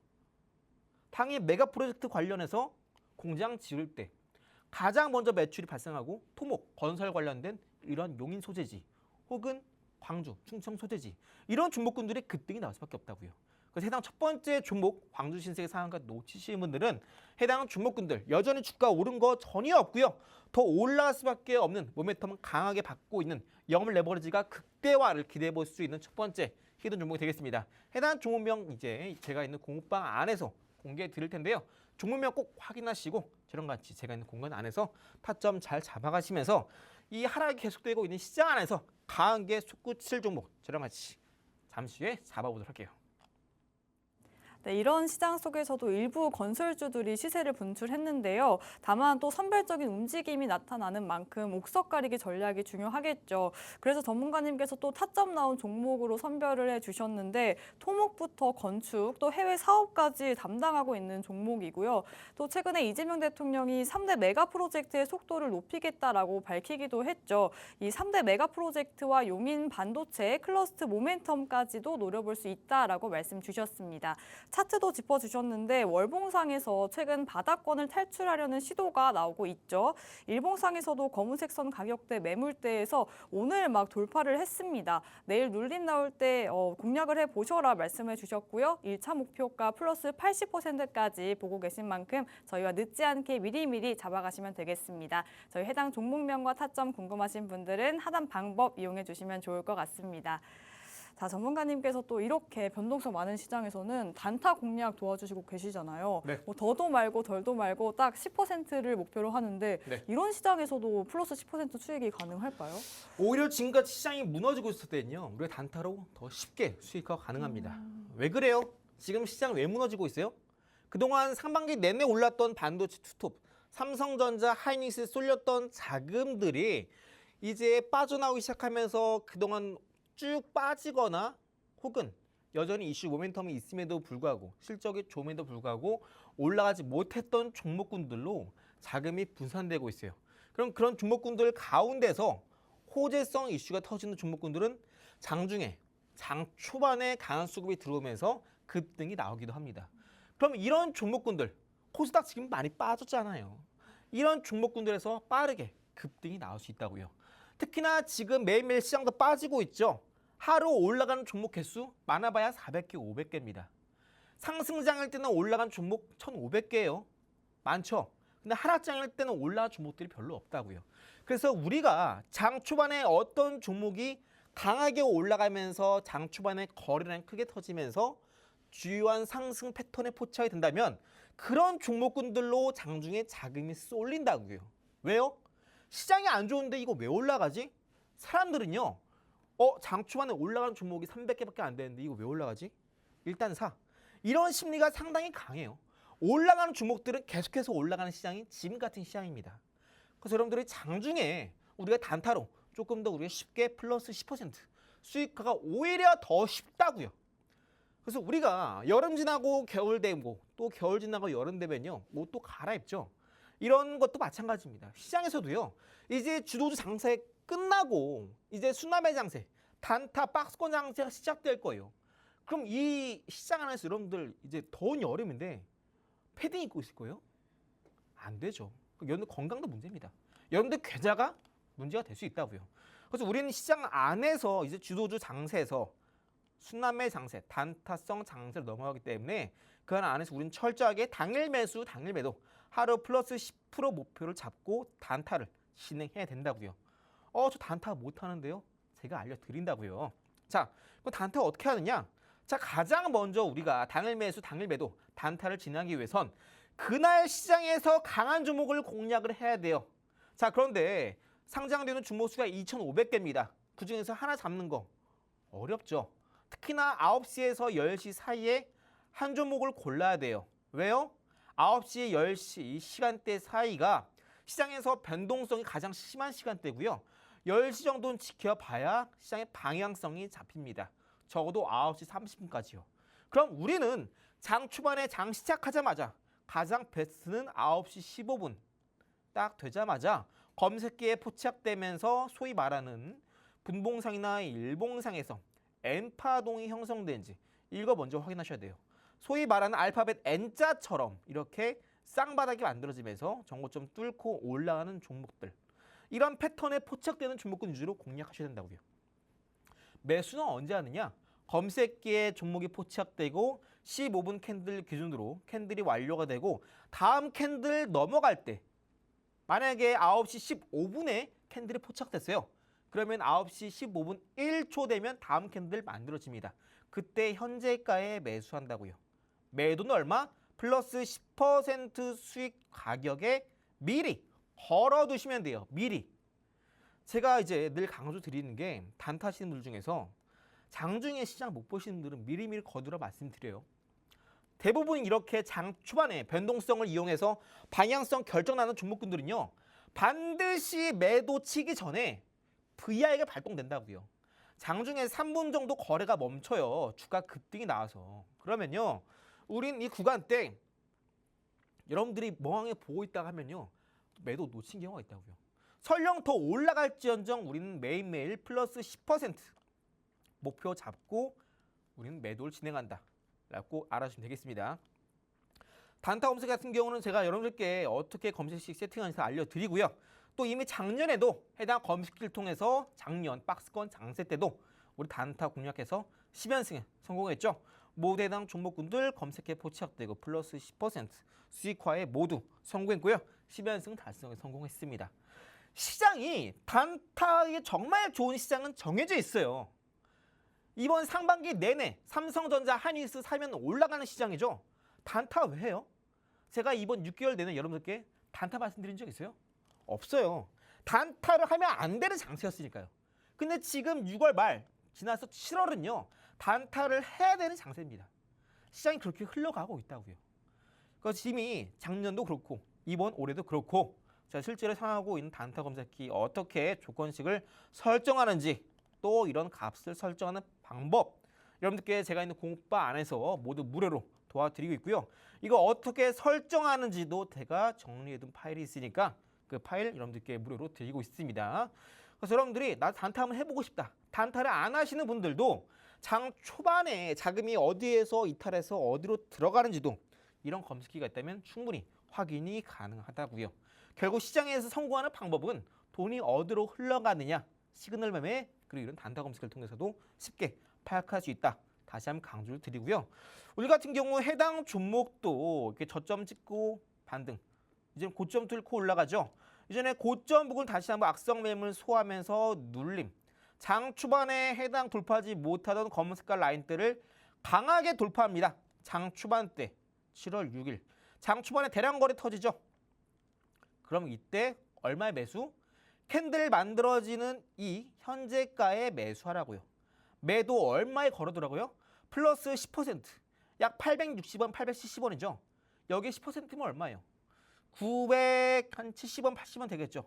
당연히 메가 프로젝트 관련해서 공장 지을 때 가장 먼저 매출이 발생하고 토목, 건설 관련된 이런 용인 소재지 혹은 광주, 충청 소재지 이런 종목군들이 급등이 나올 수밖에 없다고요. 그래서 해당 첫 번째 종목 광주 신세계 상한가 놓치시는 분들은 해당 종목군들 여전히 주가 오른 거 전혀 없고요. 더 올라갈 수밖에 없는 모멘텀을 강하게 받고 있는 영업 레버리지가 극대화를 기대해 볼 수 있는 첫 번째 히든 종목이 되겠습니다. 해당 종목명 이제 제가 있는 공부방 안에서 공개해 드릴 텐데요. 종목명 꼭 확인하시고 저랑 같이 제가 있는 공간 안에서 타점 잘 잡아가시면서 이 하락이 계속되고 있는 시장 안에서 강하게 솟구칠 종목 저랑 같이 잠시 후에 잡아보도록 할게요. 네, 이런 시장 속에서도 일부 건설주들이 시세를 분출했는데요. 다만 또 선별적인 움직임이 나타나는 만큼 옥석 가리기 전략이 중요하겠죠. 그래서 전문가님께서 또 타점 나온 종목으로 선별을 해주셨는데 토목부터 건축, 또 해외 사업까지 담당하고 있는 종목이고요. 또 최근에 이재명 대통령이 3대 메가 프로젝트의 속도를 높이겠다라고 밝히기도 했죠. 이 3대 메가 프로젝트와 용인 반도체 클러스터 모멘텀까지도 노려볼 수 있다라고 말씀 주셨습니다. 차트도 짚어주셨는데 월봉상에서 최근 바닥권을 탈출하려는 시도가 나오고 있죠. 일봉상에서도 검은색 선 가격대 매물대에서 오늘 막 돌파를 했습니다. 내일 눌림 나올 때 공략을 해보셔라 말씀해 주셨고요. 1차 목표가 플러스 80%까지 보고 계신 만큼 저희와 늦지 않게 미리미리 잡아가시면 되겠습니다. 저희 해당 종목명과 타점 궁금하신 분들은 하단 방법 이용해 주시면 좋을 것 같습니다. 자, 전문가님께서 또 이렇게 변동성 많은 시장에서는 단타 공략 도와주시고 계시잖아요. 네. 뭐 더도 말고 덜도 말고 딱 10%를 목표로 하는데 네. 이런 시장에서도 플러스 10% 수익이 가능할까요? 오히려 지금까지 시장이 무너지고 있을 때는요. 우리가 단타로 더 쉽게 수익화가 가능합니다. 왜 그래요? 지금 시장 왜 무너지고 있어요? 그동안 상반기 내내 올랐던 반도체 투톱, 삼성전자, 하이닉스에 쏠렸던 자금들이 이제 빠져나오기 시작하면서 그동안 쭉 빠지거나 혹은 여전히 이슈 모멘텀이 있음에도 불구하고 실적이 좋음에도 불구하고 올라가지 못했던 종목군들로 자금이 분산되고 있어요. 그럼 그런 종목군들 가운데서 호재성 이슈가 터지는 종목군들은 장중에, 장 초반에 강한 수급이 들어오면서 급등이 나오기도 합니다. 그럼 이런 종목군들, 코스닥 지금 많이 빠졌잖아요. 이런 종목군들에서 빠르게 급등이 나올 수 있다고요. 특히나 지금 매일매일 시장도 빠지고 있죠. 하루 올라가는 종목 개수 많아봐야 400개, 500개입니다. 상승장일 때는 올라간 종목 1,500개예요. 많죠? 근데 하락장일 때는 올라간 종목들이 별로 없다고요. 그래서 우리가 장 초반에 어떤 종목이 강하게 올라가면서 장 초반에 거래량이 크게 터지면서 주요한 상승 패턴에 포착이 된다면 그런 종목군들로 장중에 자금이 쏠린다고요. 왜요? 시장이 안 좋은데 이거 왜 올라가지? 사람들은요. 장 초반에 올라가는 종목이 300개밖에 안 되는데 이거 왜 올라가지? 일단 사. 이런 심리가 상당히 강해요. 올라가는 종목들은 계속해서 올라가는 시장이 지금 같은 시장입니다. 그래서 여러분들이 장중에 우리가 단타로 조금 더 우리가 쉽게 플러스 10% 수익화가 오히려 더 쉽다고요. 그래서 우리가 여름 지나고 겨울 되고 또 겨울 지나고 여름 되면요. 옷도 갈아입죠. 이런 것도 마찬가지입니다. 시장에서도요. 이제 주도주 장세 끝나고 이제 수남의 장세, 단타 박스권 장세가 시작될 거예요. 그럼 이 시장 안에서 여러분들 이제 더운 여름인데 패딩 입고 있을 거예요? 안 되죠. 여러분들 건강도 문제입니다. 여러분들 계좌가 문제가 될 수 있다고요. 그래서 우리는 시장 안에서 이제 주도주 장세에서 순환매 장세, 단타성 장세를 넘어가기 때문에 그 안에서 우리는 철저하게 당일 매수, 당일 매도 하루 플러스 10% 목표를 잡고 단타를 진행해야 된다고요. 저 단타 못 하는데요? 제가 알려드린다고요. 자, 그럼 단타 어떻게 하느냐? 자, 가장 먼저 우리가 당일 매수, 당일 매도 단타를 진행하기 위해선 그날 시장에서 강한 종목을 공략을 해야 돼요. 자, 그런데 상장되는 종목 수가 2,500개입니다. 그중에서 하나 잡는 거 어렵죠. 특히나 9시에서 10시 사이에 한 종목을 골라야 돼요. 왜요? 9시, 10시 이 시간대 사이가 시장에서 변동성이 가장 심한 시간대고요. 10시 정도는 지켜봐야 시장의 방향성이 잡힙니다. 적어도 9시 30분까지요. 그럼 우리는 장 초반에 장 시작하자마자 가장 베스트는 9시 15분 딱 되자마자 검색기에 포착되면서 소위 말하는 분봉상이나 일봉상에서 N파동이 형성된지 이거 먼저 확인하셔야 돼요. 소위 말하는 알파벳 N자처럼 이렇게 쌍바닥이 만들어지면서 정고점 뚫고 올라가는 종목들, 이런 패턴에 포착되는 종목군 위주로 공략하셔야 된다고요. 매수는 언제 하느냐? 검색기에 종목이 포착되고 15분 캔들 기준으로 캔들이 완료가 되고 다음 캔들 넘어갈 때, 만약에 9시 15분에 캔들이 포착됐어요. 그러면 9시 15분 1초 되면 다음 캔들 만들어집니다. 그때 현재가에 매수한다고요. 매도는 얼마? 플러스 10% 수익 가격에 미리 걸어두시면 돼요. 미리. 제가 이제 늘 강조 드리는 게 단타하시는 분들 중에서 장중에 시장 못 보시는 분들은 미리미리 거두라 말씀드려요. 대부분 이렇게 장 초반에 변동성을 이용해서 방향성 결정나는 종목군들은요, 반드시 매도 치기 전에 VI가 발동된다고요. 장중에 3분 정도 거래가 멈춰요. 주가 급등이 나와서. 그러면요, 우린 이 구간대 여러분들이 멍하게 보고 있다가 하면요, 매도 놓친 경우가 있다고요. 설령 더 올라갈지언정 우리는 매일매일 플러스 10% 목표 잡고 우리는 매도를 진행한다 라고 알아주시면 되겠습니다. 단타 검색 같은 경우는 제가 여러분들께 어떻게 검색식 세팅하는지 알려드리고요. 또 이미 작년에도 해당 검색기를 통해서 작년 박스권 장세 때도 우리 단타 공략해서 10연승에 성공했죠. 모두 해당 종목군들 검색해 포착되고 플러스 10% 수익화에 모두 성공했고요. 10연승 달성에 성공했습니다. 시장이 단타에 정말 좋은 시장은 정해져 있어요. 이번 상반기 내내 삼성전자, 한일스 사면 올라가는 시장이죠. 단타 왜 해요? 제가 이번 6개월 내내 여러분들께 단타 말씀드린 적 있어요? 없어요. 단타를 하면 안 되는 장세였으니까요. 근데 지금 6월 말 지나서 7월은요. 단타를 해야 되는 장세입니다. 시장이 그렇게 흘러가고 있다고요. 그래서 이미 작년도 그렇고 이번 올해도 그렇고 자, 실제로 사용하고 있는 단타 검색기 어떻게 조건식을 설정하는지 또 이런 값을 설정하는 방법 여러분들께 제가 있는 공부바 안에서 모두 무료로 도와드리고 있고요. 이거 어떻게 설정하는지도 제가 정리해둔 파일이 있으니까 그 파일 여러분들께 무료로 드리고 있습니다. 그래서 여러분들이 나 단타 한번 해보고 싶다. 단타를 안 하시는 분들도 장 초반에 자금이 어디에서 이탈해서 어디로 들어가는지도 이런 검색기가 있다면 충분히 확인이 가능하다고요. 결국 시장에서 성공하는 방법은 돈이 어디로 흘러가느냐, 시그널 매매, 그리고 이런 단타 검색을 통해서도 쉽게 파악할 수 있다. 다시 한번 강조를 드리고요. 우리 같은 경우 해당 종목도 이렇게 저점 찍고 반등, 이제는 고점 뚫고 올라가죠. 이전에 고점 부분 다시 한번 악성 매물 소화하면서 눌림, 장 초반에 해당 돌파하지 못하던 검은 색깔 라인대를 강하게 돌파합니다. 장 초반 때 7월 6일 장 초반에 대량 거래 터지죠. 그럼 이때 얼마의 매수? 캔들 만들어지는 이 현재가에 매수하라고요. 매도 얼마에 걸어두라고요? 플러스 10%, 약 860원, 870원이죠. 여기에 10%면 얼마예요? 970원, 80원 되겠죠.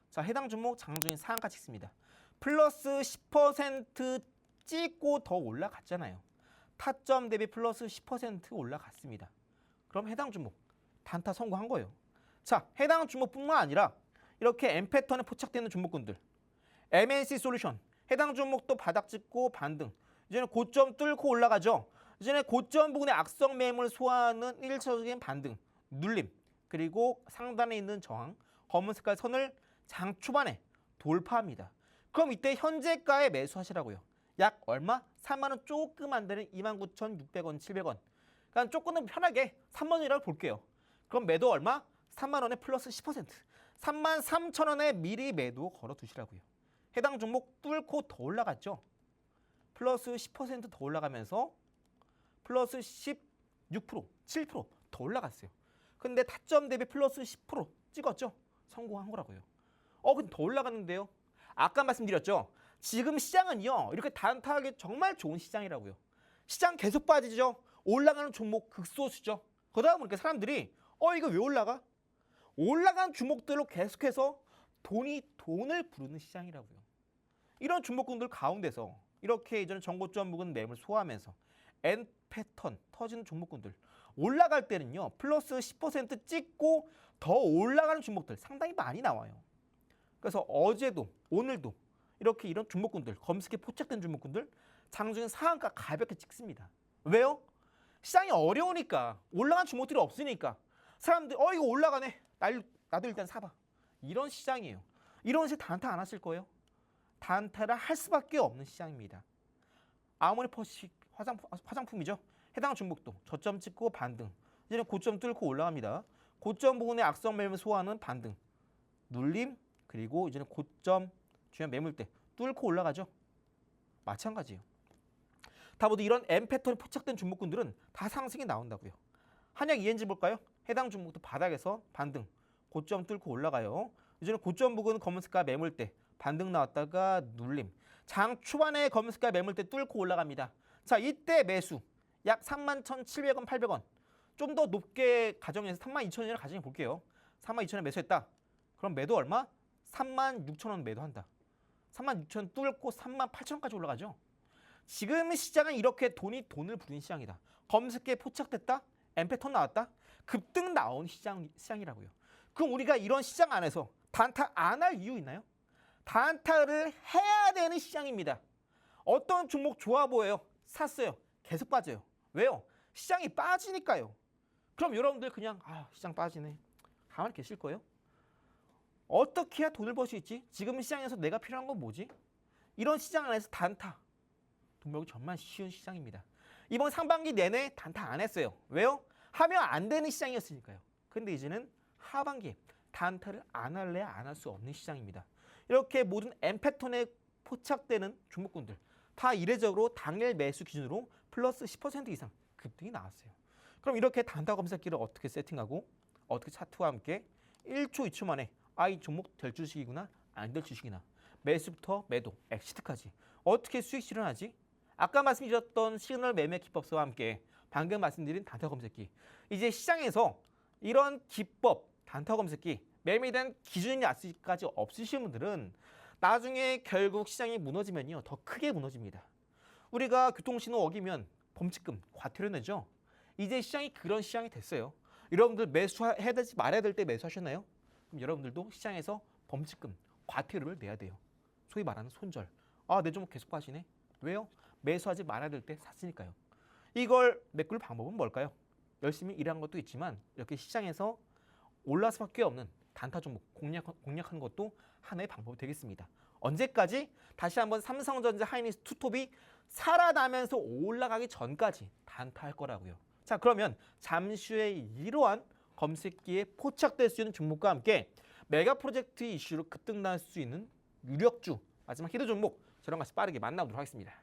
자, 해당 종목 장중에 상한가 찍습니다. 플러스 10% 찍고 더 올라갔잖아요. 타점 대비 플러스 10% 올라갔습니다. 그럼 해당 종목 단타 성공한 거예요. 자, 해당 종목뿐만 아니라 이렇게 M 패턴에 포착되는 종목군들, MNC 솔루션 해당 종목도 바닥 찍고 반등, 이제는 고점 뚫고 올라가죠. 이전에 고점 부근에 악성 매물 소화하는 1차적인 반등, 눌림, 그리고 상단에 있는 저항, 검은 색깔 선을 장 초반에 돌파합니다. 그럼 이때 현재가에 매수하시라고요. 약 얼마? 3만 원 조금 안 되는 29,600원, 700원. 그러니까 조금 더 편하게 3만 원이라고 볼게요. 그럼 매도 얼마? 3만 원에 플러스 10%. 33,000원에 미리 매도 걸어 두시라고요. 해당 종목 뚫고 더 올라갔죠. 플러스 10%더 올라가면서 플러스 16%, 7%더 올라갔어요. 근데 타점 대비 플러스 10% 찍었죠. 성공한 거라고요. 근데 더 올라갔는데요. 아까 말씀드렸죠. 지금 시장은요. 이렇게 단타하기 정말 좋은 시장이라고요. 시장 계속 빠지죠. 올라가는 종목 극소수죠. 그러다 보니까 사람들이 이거 왜 올라가? 올라간 종목들로 계속해서 돈을 부르는 시장이라고요. 이런 종목군들 가운데서 이렇게 이전에 정고점 묵은 매물 소화하면서 N 패턴 터지는 종목군들 올라갈 때는요. 플러스 10% 찍고 더 올라가는 종목들 상당히 많이 나와요. 그래서 어제도 오늘도 이렇게 이런 종목군들 검색에 포착된 종목군들 장중에 상한가 가볍게 찍습니다. 왜요? 시장이 어려우니까 올라간 종목들이 없으니까 사람들이 이거 올라가네. 나도 일단 사봐. 이런 시장이에요. 이런 시장 단타 안 하실 거예요? 단타를 할 수밖에 없는 시장입니다. 아모니 퍼시 화장품이죠. 해당 종목도 저점 찍고 반등. 이제는 고점 뚫고 올라갑니다. 고점 부분의 악성 매물 소화하는 반등. 눌림 그리고 이제는 고점 주요 매물대 뚫고 올라가죠. 마찬가지예요. 다 모두 이런 M 패턴이 포착된 종목군들은 다 상승이 나온다고요. 한약 ENG 볼까요? 해당 종목도 바닥에서 반등. 고점 뚫고 올라가요. 이제는 고점 부근 검은 색깔 매물대 반등 나왔다가 눌림. 장 초반에 검은 색깔 매물대 뚫고 올라갑니다. 자, 이때 매수 약 31,700원, 800원. 좀 더 높게 가정해서 32,000원이라 가정해 볼게요. 32,000원에 매수했다. 그럼 매도 얼마? 36,000원 매도한다. 36,000원 뚫고 38,000원까지 올라가죠. 지금 시장은 이렇게 돈을 부르는 시장이다. 검색에 포착됐다. M 패턴 나왔다. 급등 나온 시장이라고요. 그럼 우리가 이런 시장 안에서 단타 안 할 이유 있나요? 단타를 해야 되는 시장입니다. 어떤 종목 좋아 보여요? 샀어요. 계속 빠져요. 왜요? 시장이 빠지니까요. 그럼 여러분들 그냥 시장 빠지네. 가만히 계실 거예요? 어떻게 해야 돈을 벌 수 있지? 지금 시장에서 내가 필요한 건 뭐지? 이런 시장 안에서 단타. 돈 벌기 정말 쉬운 시장입니다. 이번 상반기 내내 단타 안 했어요. 왜요? 하면 안 되는 시장이었으니까요. 근데 이제는 하반기에 단타를 안 할래 안 할 수 없는 시장입니다. 이렇게 모든 M 패턴에 포착되는 종목군들 다 이례적으로 당일 매수 기준으로 플러스 10% 이상 급등이 나왔어요. 그럼 이렇게 단타 검색기를 어떻게 세팅하고 어떻게 차트와 함께 1초, 2초 만에 이 종목 될 주식이구나 안 될 주식이나 매수부터 매도, 엑시트까지 어떻게 수익 실현하지? 아까 말씀드렸던 시그널 매매 기법서와 함께 방금 말씀드린 단타 검색기 이제 시장에서 이런 기법 단타 검색기 매매된 기준이 아직까지 없으신 분들은 나중에 결국 시장이 무너지면요 더 크게 무너집니다. 우리가 교통신호 어기면 범칙금, 과태료 내죠. 이제 시장이 그런 시장이 됐어요. 여러분들 매수해야 될지 말아야 될 때 매수하셨나요? 그럼 여러분들도 시장에서 범칙금, 과태료를 내야 돼요. 소위 말하는 손절. 내 종목 계속 빠지네. 왜요? 매수하지 말아야 될 때 샀으니까요. 이걸 메꿀 방법은 뭘까요? 열심히 일한 것도 있지만 이렇게 시장에서 올라갈 수밖에 없는 단타 종목 공략하는 것도 하나의 방법이 되겠습니다. 언제까지? 다시 한번 삼성전자 하이닉스 투톱이 살아나면서 올라가기 전까지 단타할 거라고요. 자, 그러면 잠시 후에 이러한 검색기에 포착될 수 있는 종목과 함께 메가 프로젝트 이슈로 급등 날 수 있는 유력주 마지막 히든 종목 저랑 같이 빠르게 만나보도록 하겠습니다.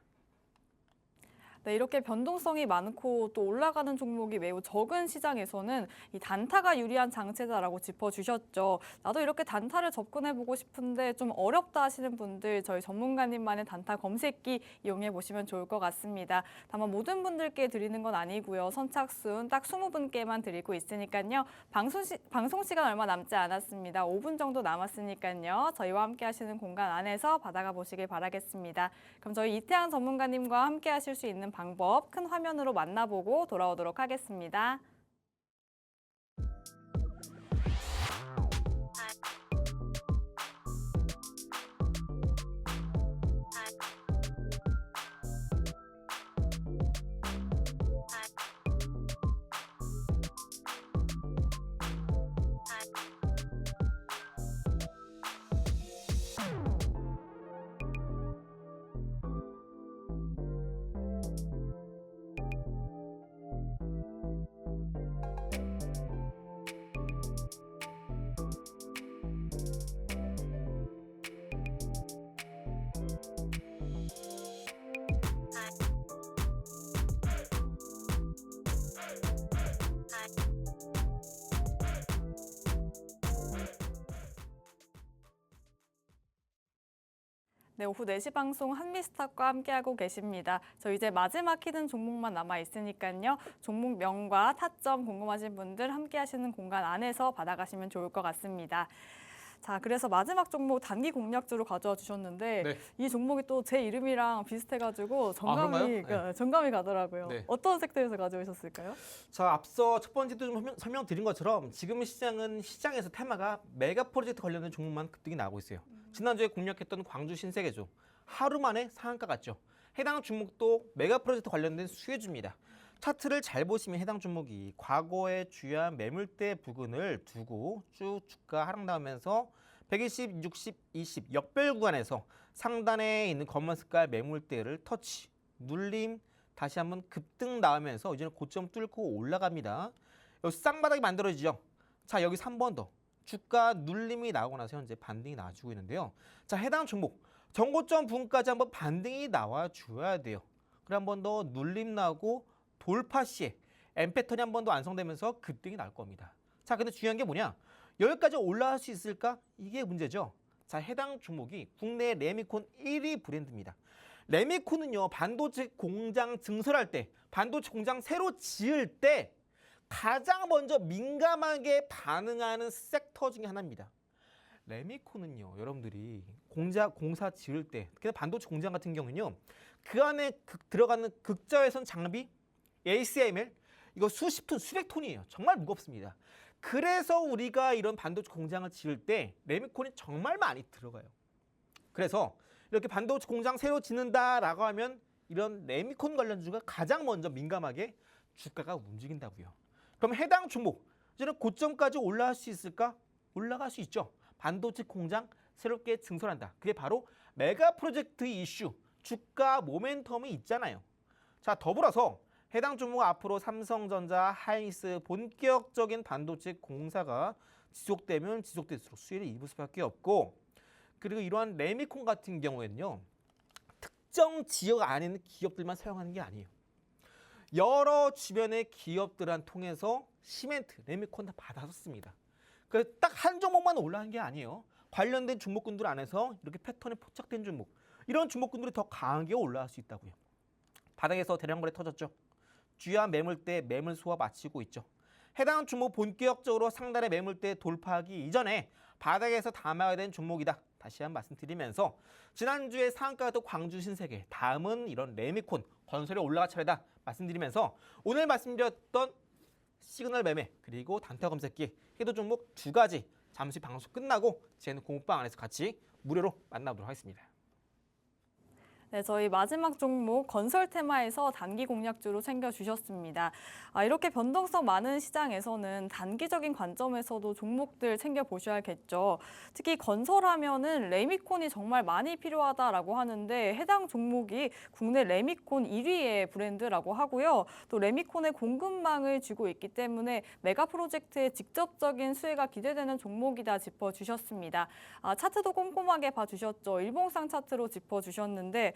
네, 이렇게 변동성이 많고 또 올라가는 종목이 매우 적은 시장에서는 이 단타가 유리한 장세다라고 짚어주셨죠. 나도 이렇게 단타를 접근해보고 싶은데 좀 어렵다 하시는 분들 저희 전문가님만의 단타 검색기 이용해 보시면 좋을 것 같습니다. 다만 모든 분들께 드리는 건 아니고요. 선착순 딱 20분께만 드리고 있으니까요. 방송 시간 얼마 남지 않았습니다. 5분 정도 남았으니까요. 저희와 함께 하시는 공간 안에서 받아가 보시길 바라겠습니다. 그럼 저희 이태양 전문가님과 함께 하실 수 있는 방법 큰 화면으로 만나보고 돌아오도록 하겠습니다. 네, 오후 4시 방송 한미스탁과 함께하고 계십니다. 저 이제 마지막 히든 종목만 남아 있으니까요. 종목명과 타점 궁금하신 분들 함께하시는 공간 안에서 받아가시면 좋을 것 같습니다. 자, 그래서 마지막 종목 단기 공략주로 가져와 주셨는데 네. 이 종목이 또 제 이름이랑 비슷해가지고 그런가요? 네. 정감이 가더라고요. 네. 어떤 섹터에서 가져오셨을까요? 자, 앞서 첫 번째도 좀 설명드린 것처럼 지금 시장은 시장에서 테마가 메가 프로젝트 관련된 종목만 급등이 나오고 있어요. 지난주에 공략했던 광주 신세계죠. 하루 만에 상한가 갔죠. 해당 종목도 메가 프로젝트 관련된 수혜주입니다. 차트를 잘 보시면 해당 종목이 과거의 주요한 매물대 부근을 두고 쭉 주가 하락 나오면서 120, 60, 20 역별 구간에서 상단에 있는 검은 색깔 매물대를 터치, 눌림, 다시 한번 급등 나오면서 이제는 고점 뚫고 올라갑니다. 여기 쌍바닥이 만들어지죠. 자, 여기서 한 번 더 주가 눌림이 나오고 나서 현재 반등이 나와주고 있는데요. 자, 해당 종목 전고점 부근까지 한번 반등이 나와줘야 돼요. 그래 한 번 더 눌림 나오고 돌파 시에 M 패턴이 한 번 더 완성되면서 급등이 나올 겁니다. 자, 근데 중요한 게 뭐냐? 여기까지 올라갈 수 있을까? 이게 문제죠. 자, 해당 종목이 국내 레미콘 1위 브랜드입니다. 레미콘은요, 반도체 공장 증설할 때, 반도체 공장 새로 지을 때 가장 먼저 민감하게 반응하는 섹터 중에 하나입니다. 레미콘은요, 여러분들이 공사 지을 때, 특히 반도체 공장 같은 경우는요, 그 안에 들어가는 극자외선 장비, ACML, 이거 수십 톤, 수백 톤이에요. 정말 무겁습니다. 그래서 우리가 이런 반도체 공장을 지을 때 레미콘이 정말 많이 들어가요. 그래서 이렇게 반도체 공장 새로 짓는다라고 하면 이런 레미콘 관련주가 가장 먼저 민감하게 주가가 움직인다고요. 그럼 해당 종목 이제는 고점까지 올라갈 수 있을까? 올라갈 수 있죠. 반도체 공장 새롭게 증설한다. 그게 바로 메가 프로젝트 이슈, 주가 모멘텀이 있잖아요. 자, 더불어서 해당 종목 앞으로 삼성전자, 하이닉스 본격적인 반도체 공사가 지속되면 지속될수록 수혜를 입을 수밖에 없고, 그리고 이러한 레미콘 같은 경우에는요, 특정 지역 안에 있는 기업들만 사용하는 게 아니에요. 여러 주변의 기업들을 통해서 시멘트, 레미콘 다 받아섰습니다. 그래서 딱 한 종목만 올라간 게 아니에요. 관련된 종목군들 안에서 이렇게 패턴이 포착된 종목, 이런 종목군들이 더 강하게 올라갈 수 있다고요. 바닥에서 대량 거래 터졌죠. 주요한 매물대 매물 소화 마치고 있죠. 해당 종목 본격적으로 상단의 매물대 돌파하기 이전에 바닥에서 담아야 되는 종목이다. 다시 한번 말씀드리면서 지난주에 상한가였던 광주 신세계, 다음은 이런 레미콘, 건설에 올라갈 차례다 말씀드리면서 오늘 말씀드렸던 시그널 매매 그리고 단타 검색기 해도 종목 두 가지 잠시 방송 끝나고 저희는 공부방 안에서 같이 무료로 만나보도록 하겠습니다. 네, 저희 마지막 종목 건설 테마에서 단기 공략주로 챙겨주셨습니다. 이렇게 변동성 많은 시장에서는 단기적인 관점에서도 종목들 챙겨보셔야겠죠. 특히 건설하면은 레미콘이 정말 많이 필요하다라고 하는데 해당 종목이 국내 레미콘 1위의 브랜드라고 하고요. 또 레미콘의 공급망을 쥐고 있기 때문에 메가 프로젝트의 직접적인 수혜가 기대되는 종목이다 짚어주셨습니다. 차트도 꼼꼼하게 봐주셨죠. 일봉상 차트로 짚어주셨는데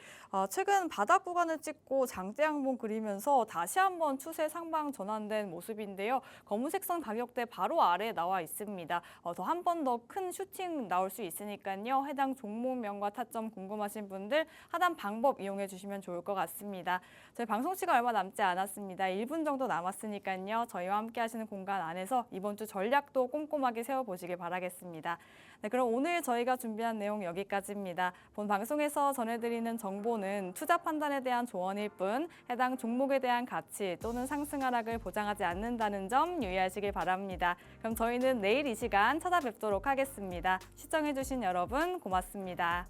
최근 바닥 구간을 찍고 장대 양봉 그리면서 다시 한번 추세 상방 전환된 모습인데요. 검은색 선 가격대 바로 아래에 나와 있습니다. 더 한 번 더 큰 슈팅 나올 수 있으니까요. 해당 종목명과 타점 궁금하신 분들 하단 방법 이용해 주시면 좋을 것 같습니다. 저희 방송 시간 얼마 남지 않았습니다. 1분 정도 남았으니까요. 저희와 함께 하시는 공간 안에서 이번 주 전략도 꼼꼼하게 세워보시길 바라겠습니다. 네, 그럼 오늘 저희가 준비한 내용 여기까지입니다. 본 방송에서 전해드리는 정보는 투자 판단에 대한 조언일 뿐 해당 종목에 대한 가치 또는 상승 하락을 보장하지 않는다는 점 유의하시길 바랍니다. 그럼 저희는 내일 이 시간 찾아뵙도록 하겠습니다. 시청해주신 여러분 고맙습니다.